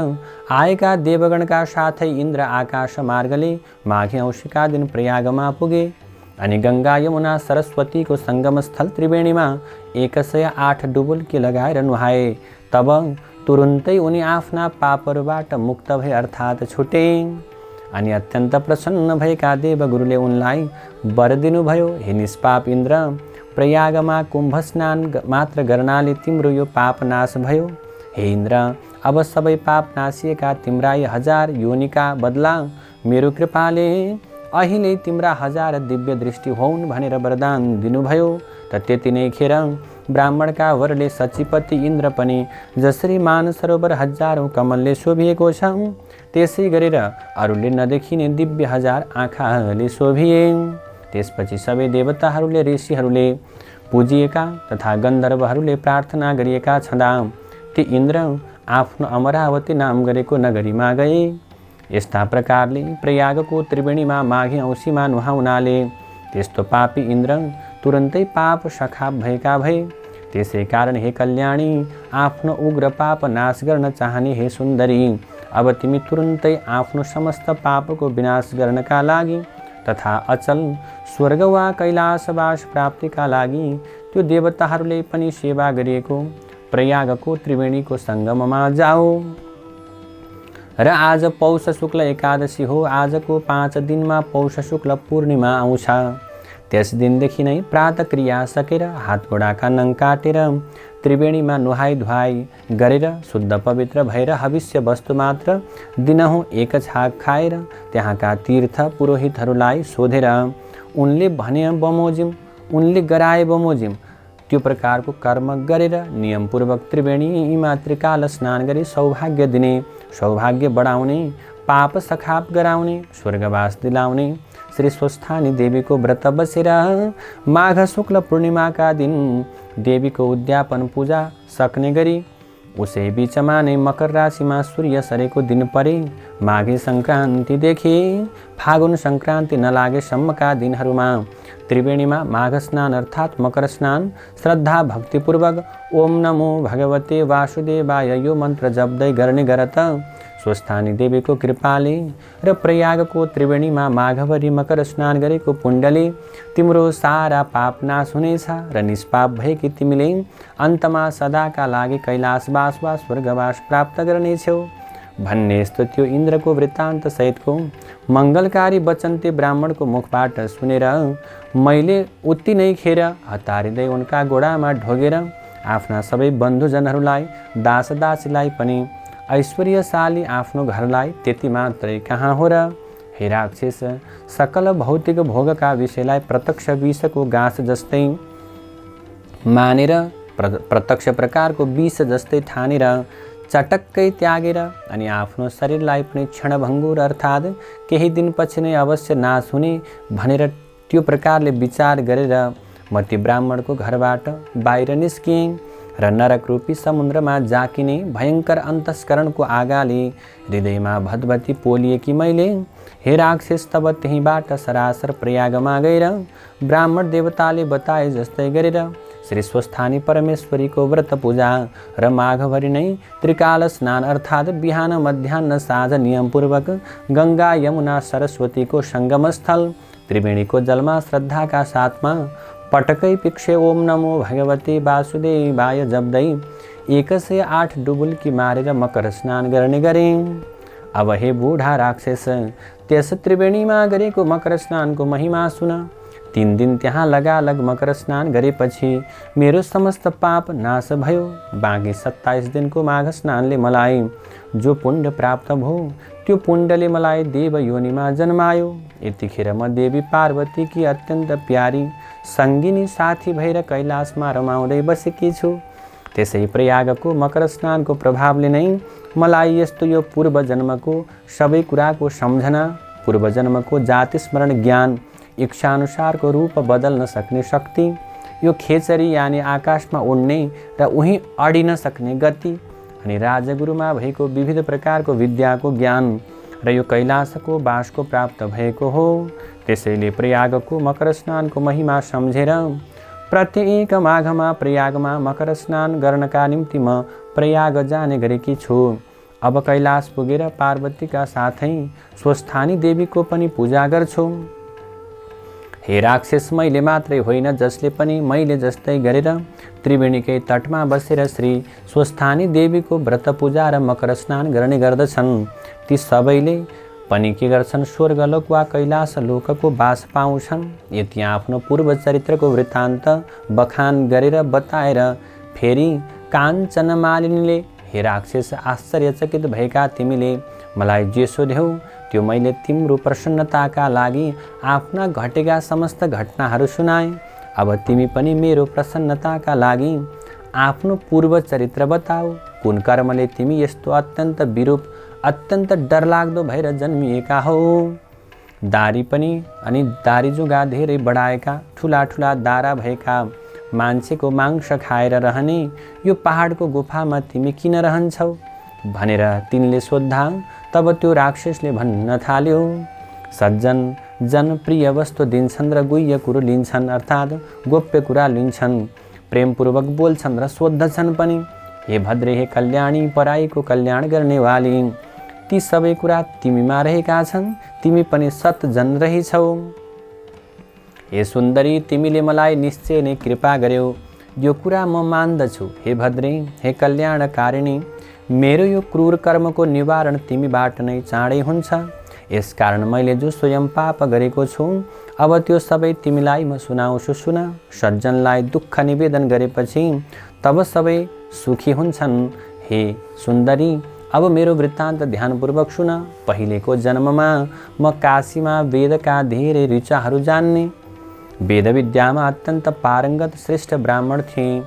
आएका देवगणका साथै इन्द्र आकाश मार्गले माघे औँसीका दिन प्रयागमा पुगे अनि गङ्गा यमुना सरस्वतीको सङ्गम स्थल त्रिवेणीमा 108 डुबुल्की लगाएर नुहाए। तब तुरुन्तै उनी आफ्ना पापहरूबाट मुक्त भए अर्थात् छुटे अनि अत्यन्त प्रसन्न भएका देवगुरुले उनलाई वर दिनुभयो, हे निष्पाप इन्द्र, प्रयागमा कुम्भ स्नान मात्र गर्नाले तिम्रो यो पाप नाश भयो। हे इन्द्र, अब सबै पाप नासिएका तिम्रा 1000 योनिका बदला मेरो कृपाले अहिले तिम्रा 1000 दिव्य दृष्टि होउन् भनेर वरदान दिनुभयो। त त्यति नै खेर ब्राह्मणका वरले सचिपति इन्द्र पनि जसरी मानसरोवर हजारौँ कमलले शोभिएको छ त्यसै गरेर अरूले नदेखिने दिव्य 1000 आँखाले शोभिए। त्यसपछि सबै देवताहरूले, ऋषिहरूले पूजिएका तथा गन्धर्वहरूले प्रार्थना गरिएका छँदा ती इन्द्र आफ्नो अमरावती नाम गरेको नगरीमा गए। यस्ता प्रकारले प्रयागको त्रिवेणीमा माघे औँसीमा नुहाउनाले त्यस्तो पापी इन्द्र तुरन्तै पाप सखाप भएका भए। त्यसै कारण हे कल्याणी, आफ्नो उग्र पाप नाश गर्न चाहने हे सुन्दरी, अब तिमी तुरन्तै आफ्नो समस्त पापको विनाश गर्नका लागि तथा अचल स्वर्ग वा कैलासवास प्राप्तिका लागि त्यो देवताहरूले पनि सेवा गरिएको प्रयागको त्रिवेणीको सङ्गममा जाऊ। र आज पौष शुक्ल एकादशी हो। आजको 5 दिनमा पौष शुक्ल पूर्णिमा आउँछ। त्यस दिनदेखि नै प्रातः क्रिया सकेर हात गोडाका नङ काटेर त्रिवेणीमा नुहाई धुवाई गरेर शुद्ध पवित्र भएर हविष्य वस्तु मात्र दिनहुँ एक छाक खाएर त्यहाँका तीर्थ पुरोहितहरूलाई सोधेर उनले भने बमोजिम, उनले गराए बमोजिम। त्यो प्रकारको कर्म गरेर नियमपूर्वक त्रिवेणीमा त्रिकाल स्नान गरी सौभाग्य दिने, सौभाग्य बढाउने, पाप सखाप गराउने, स्वर्गवास दिलाउने श्री स्वस्थानी देवीको व्रत बसेर माघ शुक्ल पूर्णिमाका दिन देवीको उद्यापन पूजा सक्ने गरी उसै बीचमा नै मकर राशिमा सूर्य सरेको दिन परे माघे सङ्क्रान्तिदेखि फागुन सङ्क्रान्ति नलागेसम्मका दिनहरूमा त्रिवेणीमा माघ स्नान अर्थात् मकर स्नान श्रद्धा भक्तिपूर्वक ओम नमो भगवते वासुदेवाय यो मन्त्र जप्दै गर्ने गरत स्वस्थानी देवीको कृपाले र प्रयागको त्रिवेणीमा माघभरि मकर स्नान गरेको पुण्यले तिम्रो सारा पाप नाश हुनेछ र निष्पाप भएकी तिमीले अन्तमा सदाका लागि कैलाशवास वा स्वर्गवास प्राप्त गर्नेछौ भन्ने यस्तो त्यो इन्द्रको वृत्तान्त सहितको मङ्गलकारी वचन त्यो ब्राह्मणको मुखबाट सुनेर मैले उति नै खेर हतारिँदै उनका गोडामा ढोगेर आफ्ना सबै बन्धुजनहरूलाई दासदासीलाई पनि ऐश्वर्यशाली आफ्नो घरलाई त्यति मात्रै कहाँ हो र हे राक्षस, सकल भौतिक भोगका विषयलाई प्रत्यक्ष विषको गाँस जस्तै मानेर प्रत्यक्ष प्रकारको विष जस्तै ठानेर चटक्कै त्यागेर अनि आफ्नो शरीरलाई पनि क्षणभङ्गुर अर्थात् केही दिनपछि नै अवश्य नाश हुने भनेर त्यो प्रकारले विचार गरेर म ती ब्राह्मणको घरबाट बाहिर निस्किएँ र नरक रूपी समुद्रमा जाकिने भयङ्कर अन्तस्करणको आगाले हृदयमा भदभती पोलिएकी मैले हे राक्षस तब त्यहीँबाट सरासर प्रयागमा गएर ब्राह्मण देवताले बताए जस्तै गरेर श्री स्वस्थानी परमेश्वरीको व्रत पूजा र माघभरि नै त्रिकाल स्नान अर्थात् बिहान मध्याह्न साँझ नियमपूर्वक गङ्गा यमुना सरस्वतीको सङ्गमस्थल त्रिवेणीको जलमा श्रद्धाका साथमा पटकै पिक्षे ओम नमो भगवते वासुदेवाय जप्दै 108 डुबुल्की मारेर मकर स्नान गर्ने गरे। अब हे बुढा राक्षस, त्यस त्रिवेणीमा गरेको मकर स्नानको महिमा सुन। 3 दिन त्यहाँ लगालग मकर स्नान गरेपछि मेरो समस्त पाप नाश भयो। बाँकी 27 दिनको माघ स्नानले मलाई जो पुण्य प्राप्त भयो त्यो पुण्यले मलाई देव योनिमा जन्मायो। यतिखेर म देवी पार्वती की अत्यन्त प्यारी सङ्गिनी साथी भएर कैलाशमा रमाउँदै बसेकी छु। त्यसै प्रयागको मकर स्नानको प्रभावले नै मलाई यस्तो यो पूर्व जन्मको सबै कुराको सम्झना, पूर्व जन्मको जाति स्मरण ज्ञान, इच्छाअनुसारको रूप बदल्न सक्ने शक्ति, यो खेचरी यानि आकाशमा उड्ने र उहीँ अडिन सक्ने गति अनि राजगुरुमा भएको विविध प्रकारको विद्याको ज्ञान र यो कैलाशको बासको प्राप्त भएको हो। त्यसैले प्रयागको मकर स्नानको महिमा सम्झेर प्रत्येक माघमा प्रयागमा मकर स्नान गर्नका निम्ति म प्रयाग जाने गरेकी छु। अब कैलाश पुगेर पार्वतीका साथै स्वस्थानी देवीको पनि पूजा गर्छु। हे राक्षस, मैले मात्रै होइन जसले पनि मैले जस्तै गरेर त्रिवेणीकै तटमा बसेर श्री स्वस्थानी देवीको व्रत पूजा र मकर स्नान गर्ने गर्दछन् ती सबैले पनि के गर्छन्, स्वर्गलोक वा कैलाश लोकको बास पाउँछन्। यति आफ्नो पूर्व चरित्रको वृत्तान्त बखान गरेर बताएर फेरि काञ्चन मालिनीले हे राक्षस, आश्चर्यचकित भएका तिमीले मलाई जे सोध्यौ त्यो मैले तिम्रो प्रसन्नताका लागि आफ्ना घटेका समस्त घटनाहरू सुनाएँ। अब तिमी पनि मेरो प्रसन्नताका लागि आफ्नो पूर्व चरित्र बताऊ। कुन कर्मले तिमी यस्तो अत्यन्त विरूप, अत्यन्त डरलाग्दो भएर जन्मिएका हौ। दारी पनि अनि दारीजुगा धेरै बढाएका ठुला ठुला दारा भएका मान्छेको मांस खाएर रहने यो पहाडको गुफामा तिमी किन रहन्छौ भनेर तिनले सोद्धा। तब त्यो राक्षसले भन्न थाल्यो, सज्जन जनप्रिय वस्तु दिन्छन् र गुह्य कुरो लिन्छन् अर्थात् गोप्य कुरा लिन्छन्, प्रेमपूर्वक बोल्छन् र सोद्धछन् पनि। हे भद्रे, हे कल्याणी, पराईको कल्याण गर्नेवाली, ती सबै कुरा तिमीमा रहेका छन्। तिमी पनि सतजन रहेछौ। हे सुन्दरी, तिमीले मलाई निश्चय नै कृपा गर्यौ, यो कुरा म मान्दछु। हे भद्रे, हे कल्याणकारिणी, मेरो यो क्रूर कर्मको निवारण तिमीबाट नै चाँडै हुन्छ। यसकारण मैले जो स्वयं पाप गरेको छु अब त्यो सबै तिमीलाई म सुनाउँछु सुन। सज्जनलाई दुःख निवेदन गरेपछि तब सबै सुखी हुन्छन्। हे सुन्दरी, अब मेरो वृत्तान्त ध्यानपूर्वक सुन। पहिलेको जन्ममा म काशीमा वेदका धेरै ऋचाहरू जान्ने, वेद विद्यामा अत्यन्त पारङ्गत श्रेष्ठ ब्राह्मण थिएँ।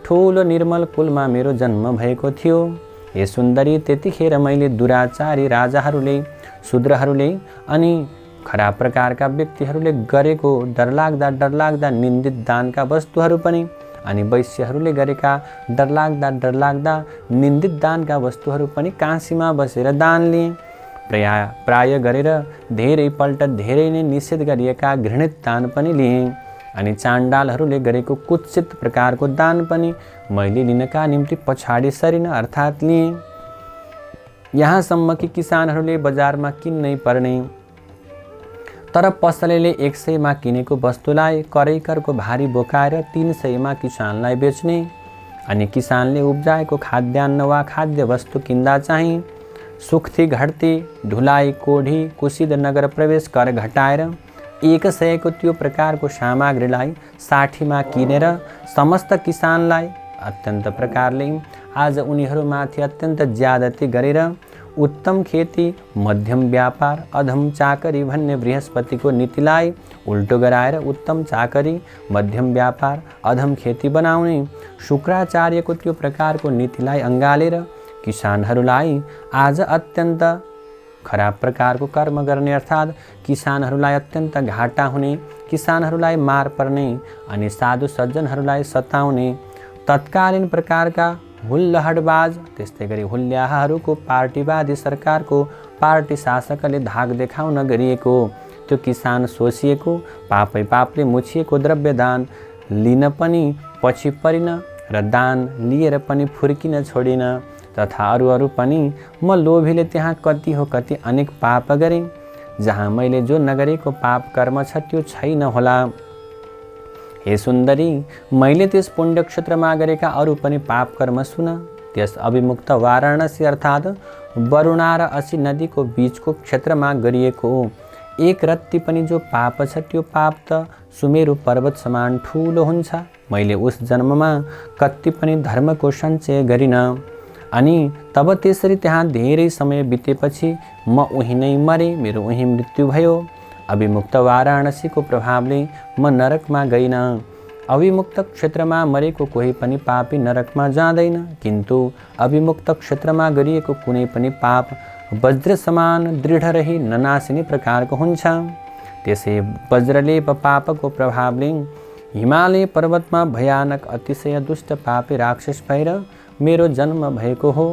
ठुलो निर्मल कुलमा मेरो जन्म भएको थियो। हे सुन्दरी, त्यतिखेर मैले दुराचारी राजाहरूले, शूद्रहरूले अनि खराब प्रकारका व्यक्तिहरूले गरेको डरलाग्दा निन्दित दानका वस्तुहरू पनि अनि वैश्यहरूले गरेका डरलाग्दा निन्दित दानका वस्तुहरू पनि काशीमा बसेर दान लिएँ। प्राय गरेर धेरैपल्ट धेरै नै निषेध गरिएका घृणित दान पनि लिएँ अनि चाण्डालहरूले गरेको कुत्सित प्रकारको दान पनि मैले लिनका निम्ति पछाडि सरिन अर्थात् लिएँ। यहाँसम्म कि किसानहरूले बजारमा किन्नै पर्ने तर पसलेले 100 किनेको वस्तुलाई करैकरको भारी बोकाएर 300 किसानलाई बेच्ने अनि किसानले उब्जाएको खाद्यान्न वा खाद्य वस्तु किन्दा चाहिँ सुक्थी घट्ती ढुलाई कोढी कुसिद नगर प्रवेश कर घटाएर 100 को त्यो प्रकारको सामग्रीलाई 60 किनेर समस्त किसानलाई अत्यन्त प्रकारले आज उनीहरूमाथि अत्यन्त ज्यादती गरेर उत्तम खेती मध्यम व्यापार अधम चाकरी भन्ने बृहस्पतिको नीतिलाई उल्टो गराएर उत्तम चाकरी मध्यम व्यापार अधम खेती बनाउने शुक्राचार्यको त्यो प्रकारको नीतिलाई अँगालेर किसानहरूलाई आज अत्यन्त खराब प्रकारको कर्म गर्ने अर्थात् किसानहरूलाई अत्यन्त घाटा हुने, किसानहरूलाई मार पर्ने अनि साधु सज्जनहरूलाई सताउने तत्कालीन प्रकारका हुल्लहडबाज त्यस्तै गरी हुल्याहरूको पार्टीवादी सरकारको पार्टी शासकले धाक देखाउन गरिएको त्यो किसान शोषिएको पापै पापले मुछिएको द्रव्यदान लिन पनि पछि परिन र दान लिएर पनि फुर्किन छोडिन तथा अरू पनि म लोभीले त्यहाँ कति हो कति अनेक पाप गरेँ जहाँ मैले जो नगरेको पाप कर्म छ त्यो छैन होला। हे सुन्दरी, मैले त्यस पुण्य क्षेत्रमा गरेका अरू पनि पाप कर्म सुन। त्यस अभिमुक्त वाराणसी अर्थात् वरुणा र असी नदीको बीचको क्षेत्रमा गरिएको एक रत्ती पनि जो पाप छ त्यो पाप त सुमेरु पर्वत समान ठुलो हुन्छ। मैले उस जन्ममा कति पनि धर्मको सञ्चय गरिन अनि तब त्यसरी त्यहाँ धेरै समय बितेपछि म उही नै मरे, मेरो उही मृत्यु भयो। अभिमुक्त वाराणसीको प्रभावले म नरकमा गइन। अभिमुक्त क्षेत्रमा मरेको कोही पनि पापी नरकमा जाँदैन, किन्तु अभिमुक्त क्षेत्रमा गरिएको कुनै पनि पाप वज्र समान दृढ रही ननासिने प्रकारको हुन्छ। त्यसै वज्रलेप पापको प्रभावले हिमालय पर्वतमा भयानक अतिशय दुष्ट पापी राक्षस भएर मेरो जन्म भएको हो।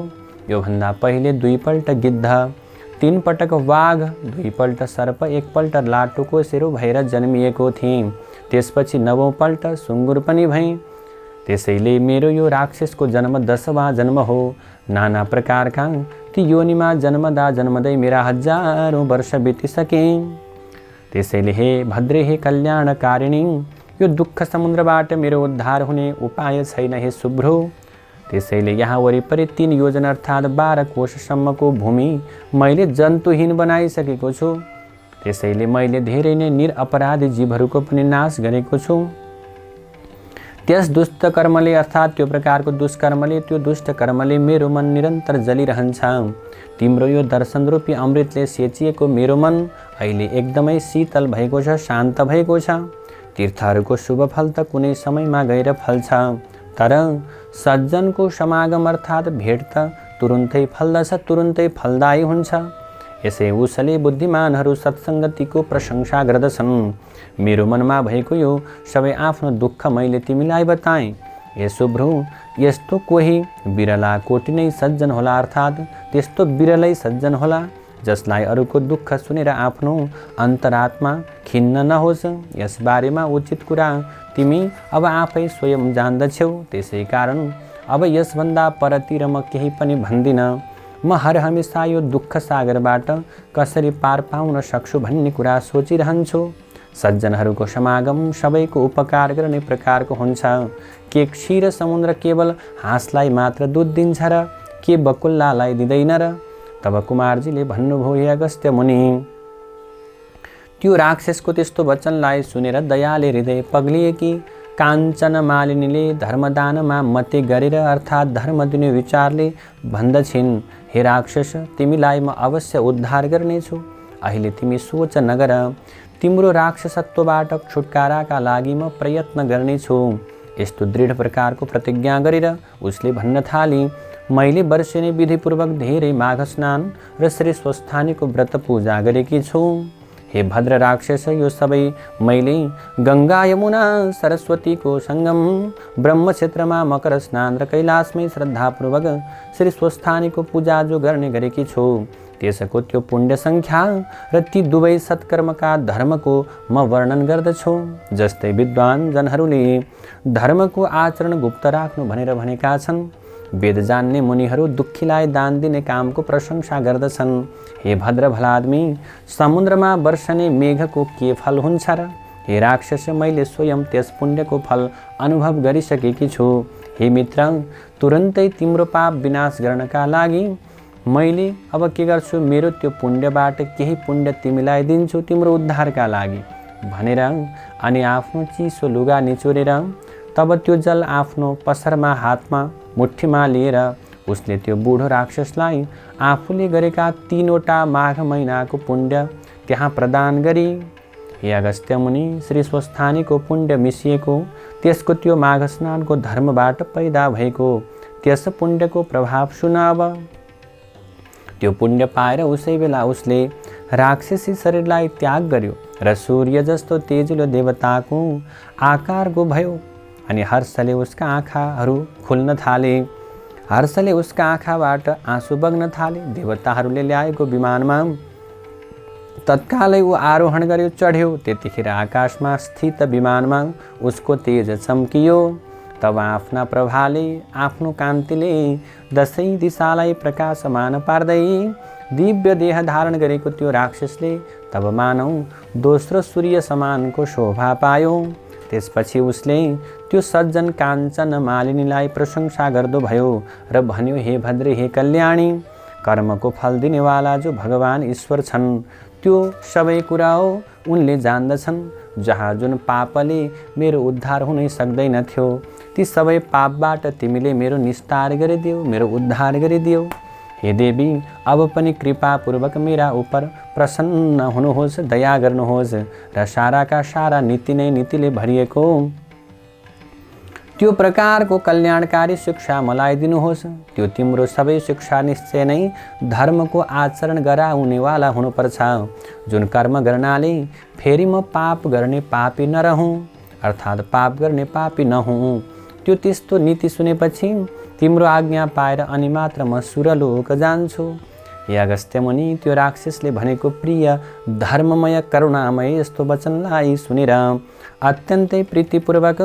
योभन्दा पहिले 2 पल्ट गिद्ध, 3 पटक वाघ, 2 पल्ट सर्प, 1 पल्ट लाटोको सेरो भएर जन्मिएको थिएँ। त्यसपछि 9औं पल्ट सुँगुर पनि भएँ। त्यसैले मेरो यो राक्षसको जन्म 10वाँ जन्म हो। नाना प्रकारका ती योनिमा जन्मदै मेरा हजारौं वर्ष बितिसके। त्यसैले हे भद्रे, हे कल्याणकारिणी, यो दुःख समुद्रबाट मेरो उद्धार हुने उपाय छैन हे शुभ्रो। त्यसैले यहाँ वरिपरि 3 योजना अर्थात् 12 कोशसम्मको भूमि मैले जन्तुहीन बनाइसकेको छु। त्यसैले मैले धेरै नै निरपराधी जीवहरूको पनि नाश गरेको छु। त्यस दुष्ट कर्मले अर्थात् त्यो प्रकारको दुष्कर्मले, त्यो दुष्ट कर्मले मेरो मन निरन्तर जलिरहन्छ। तिम्रो यो दर्शन रूपी अमृतले सेचिएको मेरो मन अहिले एकदमै शीतल भएको छ, शान्त भएको छ। तीर्थहरूको शुभ फल त कुनै समयमा गएर फल्छ, तर सज्जनको समागम अर्थात् भेट त तुरुन्तै फल्दछ, तुरुन्तै फलदायी हुन्छ। यसै उसले बुद्धिमानहरू सत्सङ्गतिको प्रशंसा गर्दछन्। मेरो मनमा भएको यो सबै आफ्नो दुःख मैले तिमीलाई बताएँ। हे शुभ्रो, यस्तो कोही बिरला कोटि नै सज्जन होला अर्थात् त्यस्तो बिरलै सज्जन होला जसलाई अरूको दुःख सुनेर आफ्नो अन्तरात्मा खिन्न नहोस्। यस बारेमा उचित कुरा तिमी अब आफै स्वयं जान्दछौ। त्यसै कारण अब यसभन्दा परतिर म केही पनि भन्दिन। म हर हमेशा यो दुःख सागरबाट कसरी पार पाउन सक्छु भन्ने कुरा सोचिरहन्छु। सज्जनहरूको समागम सबैको उपकार गर्ने प्रकारको हुन्छ। के क्षीर समुद्र केवल हाँसलाई मात्र दुध दिन्छ र के बकुल्लालाई दिँदैन र? तब कुमारजीले भन्नुभयो, हे अगस्त्य मुनि, त्यो राक्षसको त्यस्तो वचनलाई सुनेर दयाले हृदय पग्लिएकी काञ्चन मालिनीले धर्मदानमा मते गरेर अर्थात् धर्म दिने विचारले भन्दछिन्, हे राक्षस, तिमीलाई म अवश्य उद्धार गर्नेछु। अहिले तिमी सोच नगर, तिम्रो राक्षसत्वबाट छुटकाराका लागि म प्रयत्न गर्नेछु। यस्तो दृढ प्रकारको प्रतिज्ञा गरेर उसले भन्न थाली, मैले वर्षेनी विधिपूर्वक धेरै माघ स्नान र श्री स्वस्थानीको व्रत पूजा गरेकी छु। हे भद्र राक्षस, यो सबै मैले गङ्गा यमुना सरस्वतीको सङ्गम ब्रह्म क्षेत्रमा मकर स्नान र कैलाशमै श्रद्धापूर्वक श्री स्वस्थानीको पूजा जो गर्ने गरेकी छु, त्यसको त्यो पुण्य सङ्ख्या र ती दुवै सत्कर्मका धर्मको म वर्णन गर्दछु। जस्तै विद्वान जनहरूले धर्मको आचरण गुप्त राख्नु भनेर भनेका छन्, वेद जान्ने मुनिहरू दुःखीलाई दान दिने कामको प्रशंसा गर्दछन्। हे भद्र भलादमी, समुद्रमा वर्षने मेघको के फल हुन्छ र? हे राक्षस, मैले स्वयं त्यस पुण्यको फल अनुभव गरिसकेकी छु। हे मित्र, तुरन्तै तिम्रो पाप विनाश गर्नका लागि मैले अब के गर्छु, मेरो त्यो पुण्यबाट केही पुण्य तिमीलाई दिन्छु तिम्रो उद्धारका लागि भनेर अनि आफ्नो चिसो लुगा निचोरेर तब त्यो जल आफ्नो पसरमा हातमा मुठीमा लिएर उसले त्यो बुढो राक्षसलाई आफूले गरेका 3वटा माघ महिनाको पुण्य त्यहाँ प्रदान गरी, हे अगस्त्य मुनि, श्री स्वस्थानीको पुण्य मिसिएको त्यसको त्यो माघ स्नानको धर्मबाट पैदा भएको त्यस पुण्यको प्रभाव सुनाव। त्यो पुण्य पाएर उसै बेला उसले राक्षसी शरीरलाई त्याग गर्यो र सूर्य जस्तो तेजिलो देवताको आकारको भयो अनि हर्षले उसका आँखाहरू खुल्न थाले। हर्षले उसका आँखाबाट आँसु बग्न थाले। देवताहरूले ल्याएको विमानमा तत्कालै ऊ आरोहण गर्यो, चढ्यो। त्यतिखेर आकाशमा स्थित विमानमा उसको तेज चम्कियो। तब आफ्ना प्रभाले आफ्नो कान्तिले दसैँ दिशालाई प्रकाशमान पार्दै दिव्य देह धारण गरेको त्यो राक्षसले तब मानौ दोस्रो सूर्य समानको शोभा पायो। त्यसपछि उसले त्यो सज्जन काञ्चन मालिनीलाई प्रशंसा गर्दो भयो र भन्यो, हे भद्रे, हे कल्याणी, कर्मको फल दिनेवाला जो भगवान ईश्वर छन् त्यो सबै कुरा हो उनले जान्दछन्। जहाँ जुन पापले मेरो उद्धार हुनै सक्दैनथ्यो ती सबै पापबाट तिमीले मेरो निस्तार गरिदियो, मेरो उद्धार गरिदियो। हे देवी, अब पनि कृपापूर्वक मेरा उपर प्रसन्न हुनुहोस्, दया गर्नुहोस् र साराका सारा नीति नै नीतिले भरिएको त्यो प्रकारको कल्याणकारी शिक्षा मलाई दिनुहोस्। त्यो तिम्रो सबै शिक्षा निश्चय नै धर्मको आचरण गराउनेवाला हुनुपर्छ, जुन कर्म गर्नाले फेरि म पाप गर्ने पापी नरहँ, अर्थात् पाप गर्ने पापी नहुँ। त्यो त्यस्तो नीति सुनेपछि तिम्रो आज्ञा पाएर अनि मात्र म सुरलोक जान्छु। हे अगस्त्य मुनि, त्यो राक्षसले भनेको प्रिय धर्ममय करुणामय यस्तो वचनलाई सुनेर अत्यन्तै प्रीतिपूर्वक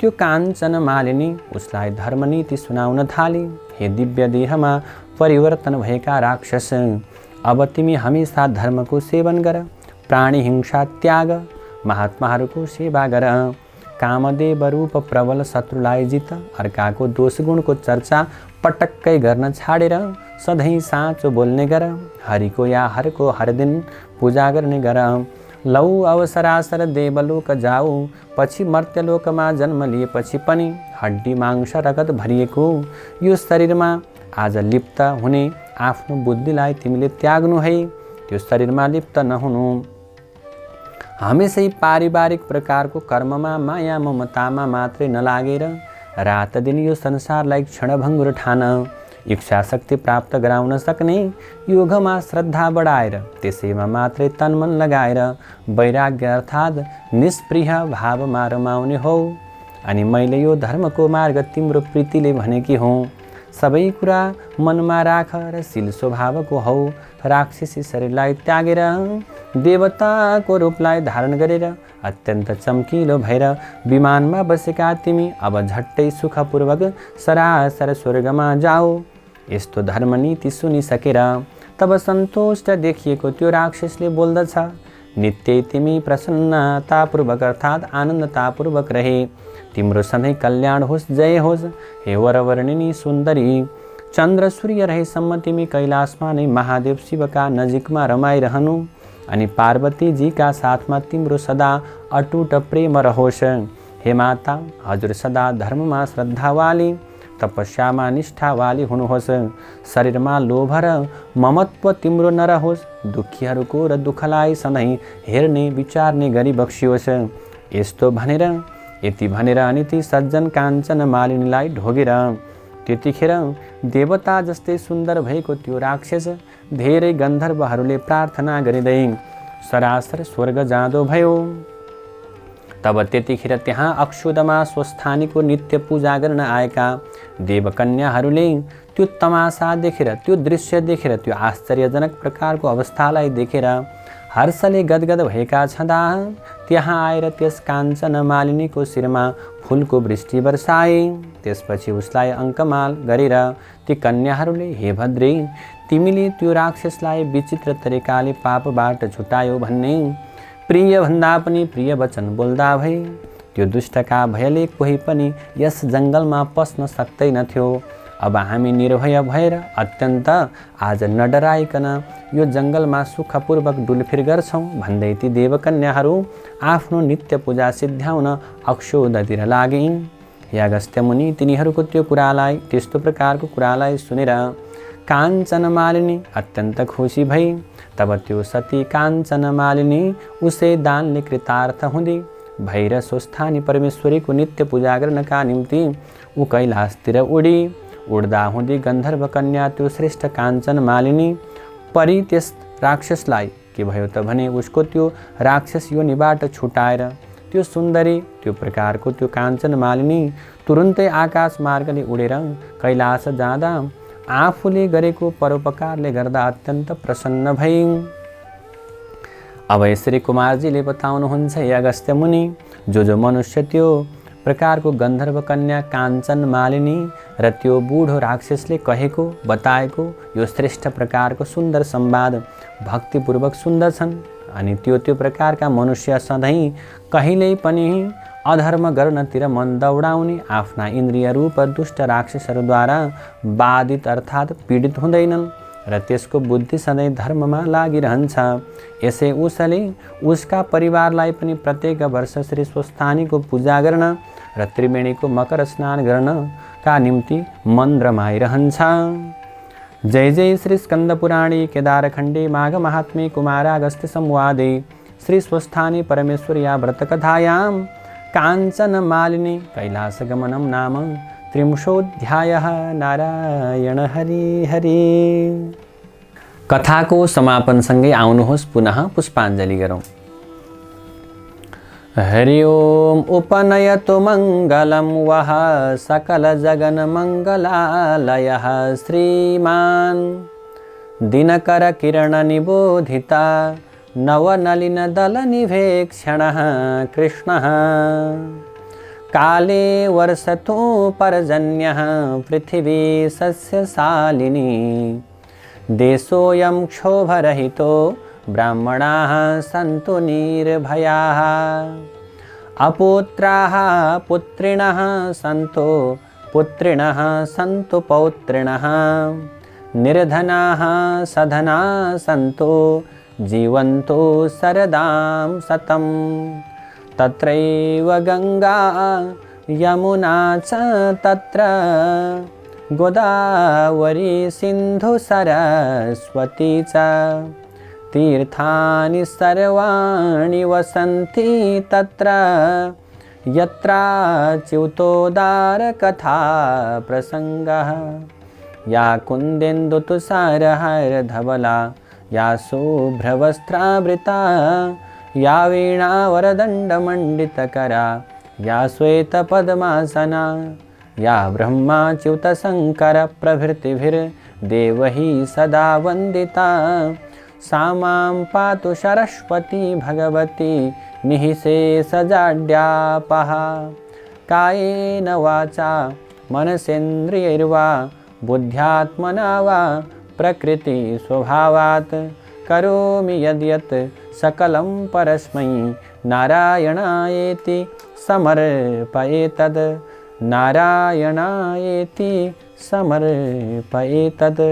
त्यो काञ्चन मालिनी उसलाई धर्मनीति सुनाउन थाली। हे दिव्य देहमा परिवर्तन भएका राक्षस, अब तिमी हमेशा धर्मको सेवन गर, प्राणी हिंसा त्याग, महात्माहरूको सेवा गर, कामदेव रूप प्रबल शत्रुलाई जित, अर्काको दोष गुणको चर्चा पटक्कै गर्न छाडेर सधैँ साँचो बोल्ने गर, हरिको या हरको हर दिन पूजा गर्ने गर। लौ अवसरासर देवलोक जाऊ, पछि मर्त्यलोकमा जन्म लिएपछि पनि हड्डी मांस रगत भरिएको यो शरीरमा आज लिप्त हुने आफ्नो बुद्धिलाई तिमीले त्याग्नु है। त्यो शरीरमा लिप्त नहुनु, हमेशै पारिवारिक प्रकारको कर्ममा माया ममतामा मात्रै नलागेर रात दिन यो संसारलाई क्षणभङ्गुर ठान, इच्छा शक्ति प्राप्त गराउन सक्ने योगमा श्रद्धा बढाएर त्यसैमा मात्रै तनमन लगाएर वैराग्य अर्थात् निष्प्रिय भावमा रमाउने हो। अनि मैले यो धर्मको मार्ग तिम्रो प्रीतिले भनेकी हुँ। सबै कुरा मनमा राख र शील स्वभावको हौ। राक्षसी शरीरलाई त्यागेर देवताको रूपलाई धारण गरेर अत्यन्त चम्किलो भएर विमानमा बसेका तिमी अब झट्टै सुखपूर्वक सरासर स्वर्गमा जाऊ। यस्तो धर्मनीति सुनिसकेर तब सन्तुष्ट देखिएको त्यो राक्षसले बोल्दछ, नित्य तिमी प्रसन्नतापूर्वक अर्थात् आनन्दतापूर्वक रहे, तिम्रो सधैँ कल्याण होस्, जय होस्। हे वरवर्णिनी सुन्दरी, चन्द्र सूर्य रहेसम्म तिमी कैलाशमा नै महादेव शिवका नजिकमा रमाइरहनु। अनि पार्वती जी का साथमा तिम्रो सदा अटुट प्रेम रहोस्। हे माता, हजुर सदा धर्ममा श्रद्धावाली, तपस्यामा निष्ठावाली हुनुहोस्। शरीरमा लोभ र ममत्व तिम्रो नरहोस्। दुखीहरूको र दुःखलाई सधैँ हेर्ने विचार्ने गरी बक्सियोस्। यस्तो भनेर यति भनेर अनि ती सज्जन काञ्चन मालिनीलाई ढोगेर त्यतिखेर देवता जस्तै सुन्दर भएको त्यो राक्षस धेरै गन्धर्वहरूले प्रार्थना गरिँदै सरासर स्वर्ग जाँदो भयो। तब त्यतिखेर त्यहाँ अक्षुदमा स्वस्थानीको नित्य पूजा गर्न आएका देवकन्याहरूले त्यो तमासा देखेर, त्यो दृश्य देखेर, त्यो आश्चर्यजनक प्रकारको अवस्थालाई देखेर हर्षले गदगद भएका छँदा त्यहाँ आएर त्यस काञ्चन मालिनीको शिरमा फुलको वृष्टि वर्षाए। त्यसपछि उसलाई अङ्कमाल गरेर ती कन्याहरूले, हे भद्रे, तिमीले त्यो राक्षसलाई विचित्र तरिकाले पापबाट छुटायो भन्ने प्रिय भन्दा पनि प्रिय वचन बोल्दा भए त्यो दुष्टका भयले कोही पनि यस जङ्गलमा पस्न सक्दैनथ्यो। अब हामी निर्भय भएर अत्यन्त आज नडराइकन यो जङ्गलमा सुखपूर्वक डुलफिर गर्छौँ भन्दै ती देवकन्याहरू आफ्नो नित्य पूजा सिद्ध्याउन अक्षोदतिर लागे। हे अगस्त्य मुनि, तिनीहरूको त्यो कुरालाई, त्यस्तो प्रकारको कुरालाई सुनेर काञ्चन मालिनी अत्यन्त खुसी भई। तब त्यो सती काञ्चन मालिनी उसै दानले कृतार्थ हुँदै भैर स्वस्थानी परमेश्वरीको नित्य पूजा गर्नका निम्ति ऊ कैलाशतिर उडी। उड्दा हुँदै गन्धर्व कन्या त्यो श्रेष्ठ काञ्चन मालिनी परी त्यस राक्षसलाई के भयो त भने उसको त्यो राक्षस योनिबाट छुटाएर त्यो सुन्दरी, त्यो प्रकारको त्यो काञ्चन मालिनी तुरुन्तै आकाश मार्गले उडेर कैलाश जाँदा आफूले गरेको परोपकारले गर्दा अत्यन्त प्रसन्न भइन्। अब यसरी कुमारजीले बताउनुहुन्छ, हे अगस्त्य मुनि, जो मनुष्य त्यो प्रकारको गन्धर्व कन्या काञ्चन मालिनी र त्यो बुढो राक्षसले कहेको बताएको यो श्रेष्ठ प्रकारको सुन्दर संवाद भक्तिपूर्वक सुन्दछन् अनि त्यो प्रकारका मनुष्य सधैँ कहिल्यै पनि अधर्म गर्नतिर मन दौडाउने, आफ्ना इन्द्रिय रूप दुष्ट राक्षसहरूद्वारा बाधित अर्थात् पीडित हुँदैनन् र त्यसको बुद्धि सधैँ धर्ममा लागिरहन्छ। यसै उसले उसका परिवारलाई पनि प्रत्येक वर्ष श्री स्वस्थानीको पूजा गर्न र त्रिवेणीको मकर स्नान गर्नका निम्ति मन रमाइरहन्छ। जय जय श्री स्कंद पुराणे केदारखण्डे माघ महात्म्ये कुमारागस्त्य संवादे श्री स्वस्थानी परमेश्वर्या व्रतकथायां काञ्चन मालिनी कैलासगमनं नाम 30 नारायण हरि हरि। कथाको समापनसँगै आउनुहोस् पुनः पुष्पाञ्जलि गरौँ। हरि ओम उपनयतु मङ्गलं वः सकल जगन मङ्गलालयः श्रीमान् दिनकर किरण निबोधिता नवनलिन दल निवेक्षणः कृष्णः काले वर्षतु पर्जन्यः पृथिवी सस्यशालिनी देशोऽयं क्षोभरहितो ब्राह्मणाः सन्तु निर्भयाः अपुत्राः पुत्रिणः सन्तु पुत्रिणः सन्तु पौत्रिणः निर्धनाः सधनाः सन्तु जीवन्तु शरदां शतम् तत्रैव गंगा यमुना च तत्र गोदावरी सिन्धु सरस्वती च तीर्थानि सर्वाणि वसन्ति तत्र यत्राच्युतोदार कथा प्रसंगः या कुन्देन्दु तुषारहार धवला या शुभ्रवस्त्रावृता या वीणावरदण्डमण्डितकरा या श्वेतपद्मासना या ब्रह्माच्युतशङ्करप्रभृतिभिर्देवैः सदा वन्दिता सा मां पातु सरस्वती भगवती निःशेषजाड्यापः कायेन वाचा मनसेन्द्रियैर्वा बुद्ध्यात्मना वा प्रकृति स्वभावात् करोमि यद्यत् सकलं परस्मै नारायणायेति समर्पयेतद् नारायणायेति समर्पयेतद्।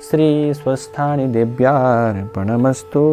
श्री स्वस्थानी देव्यार्पणमस्तु।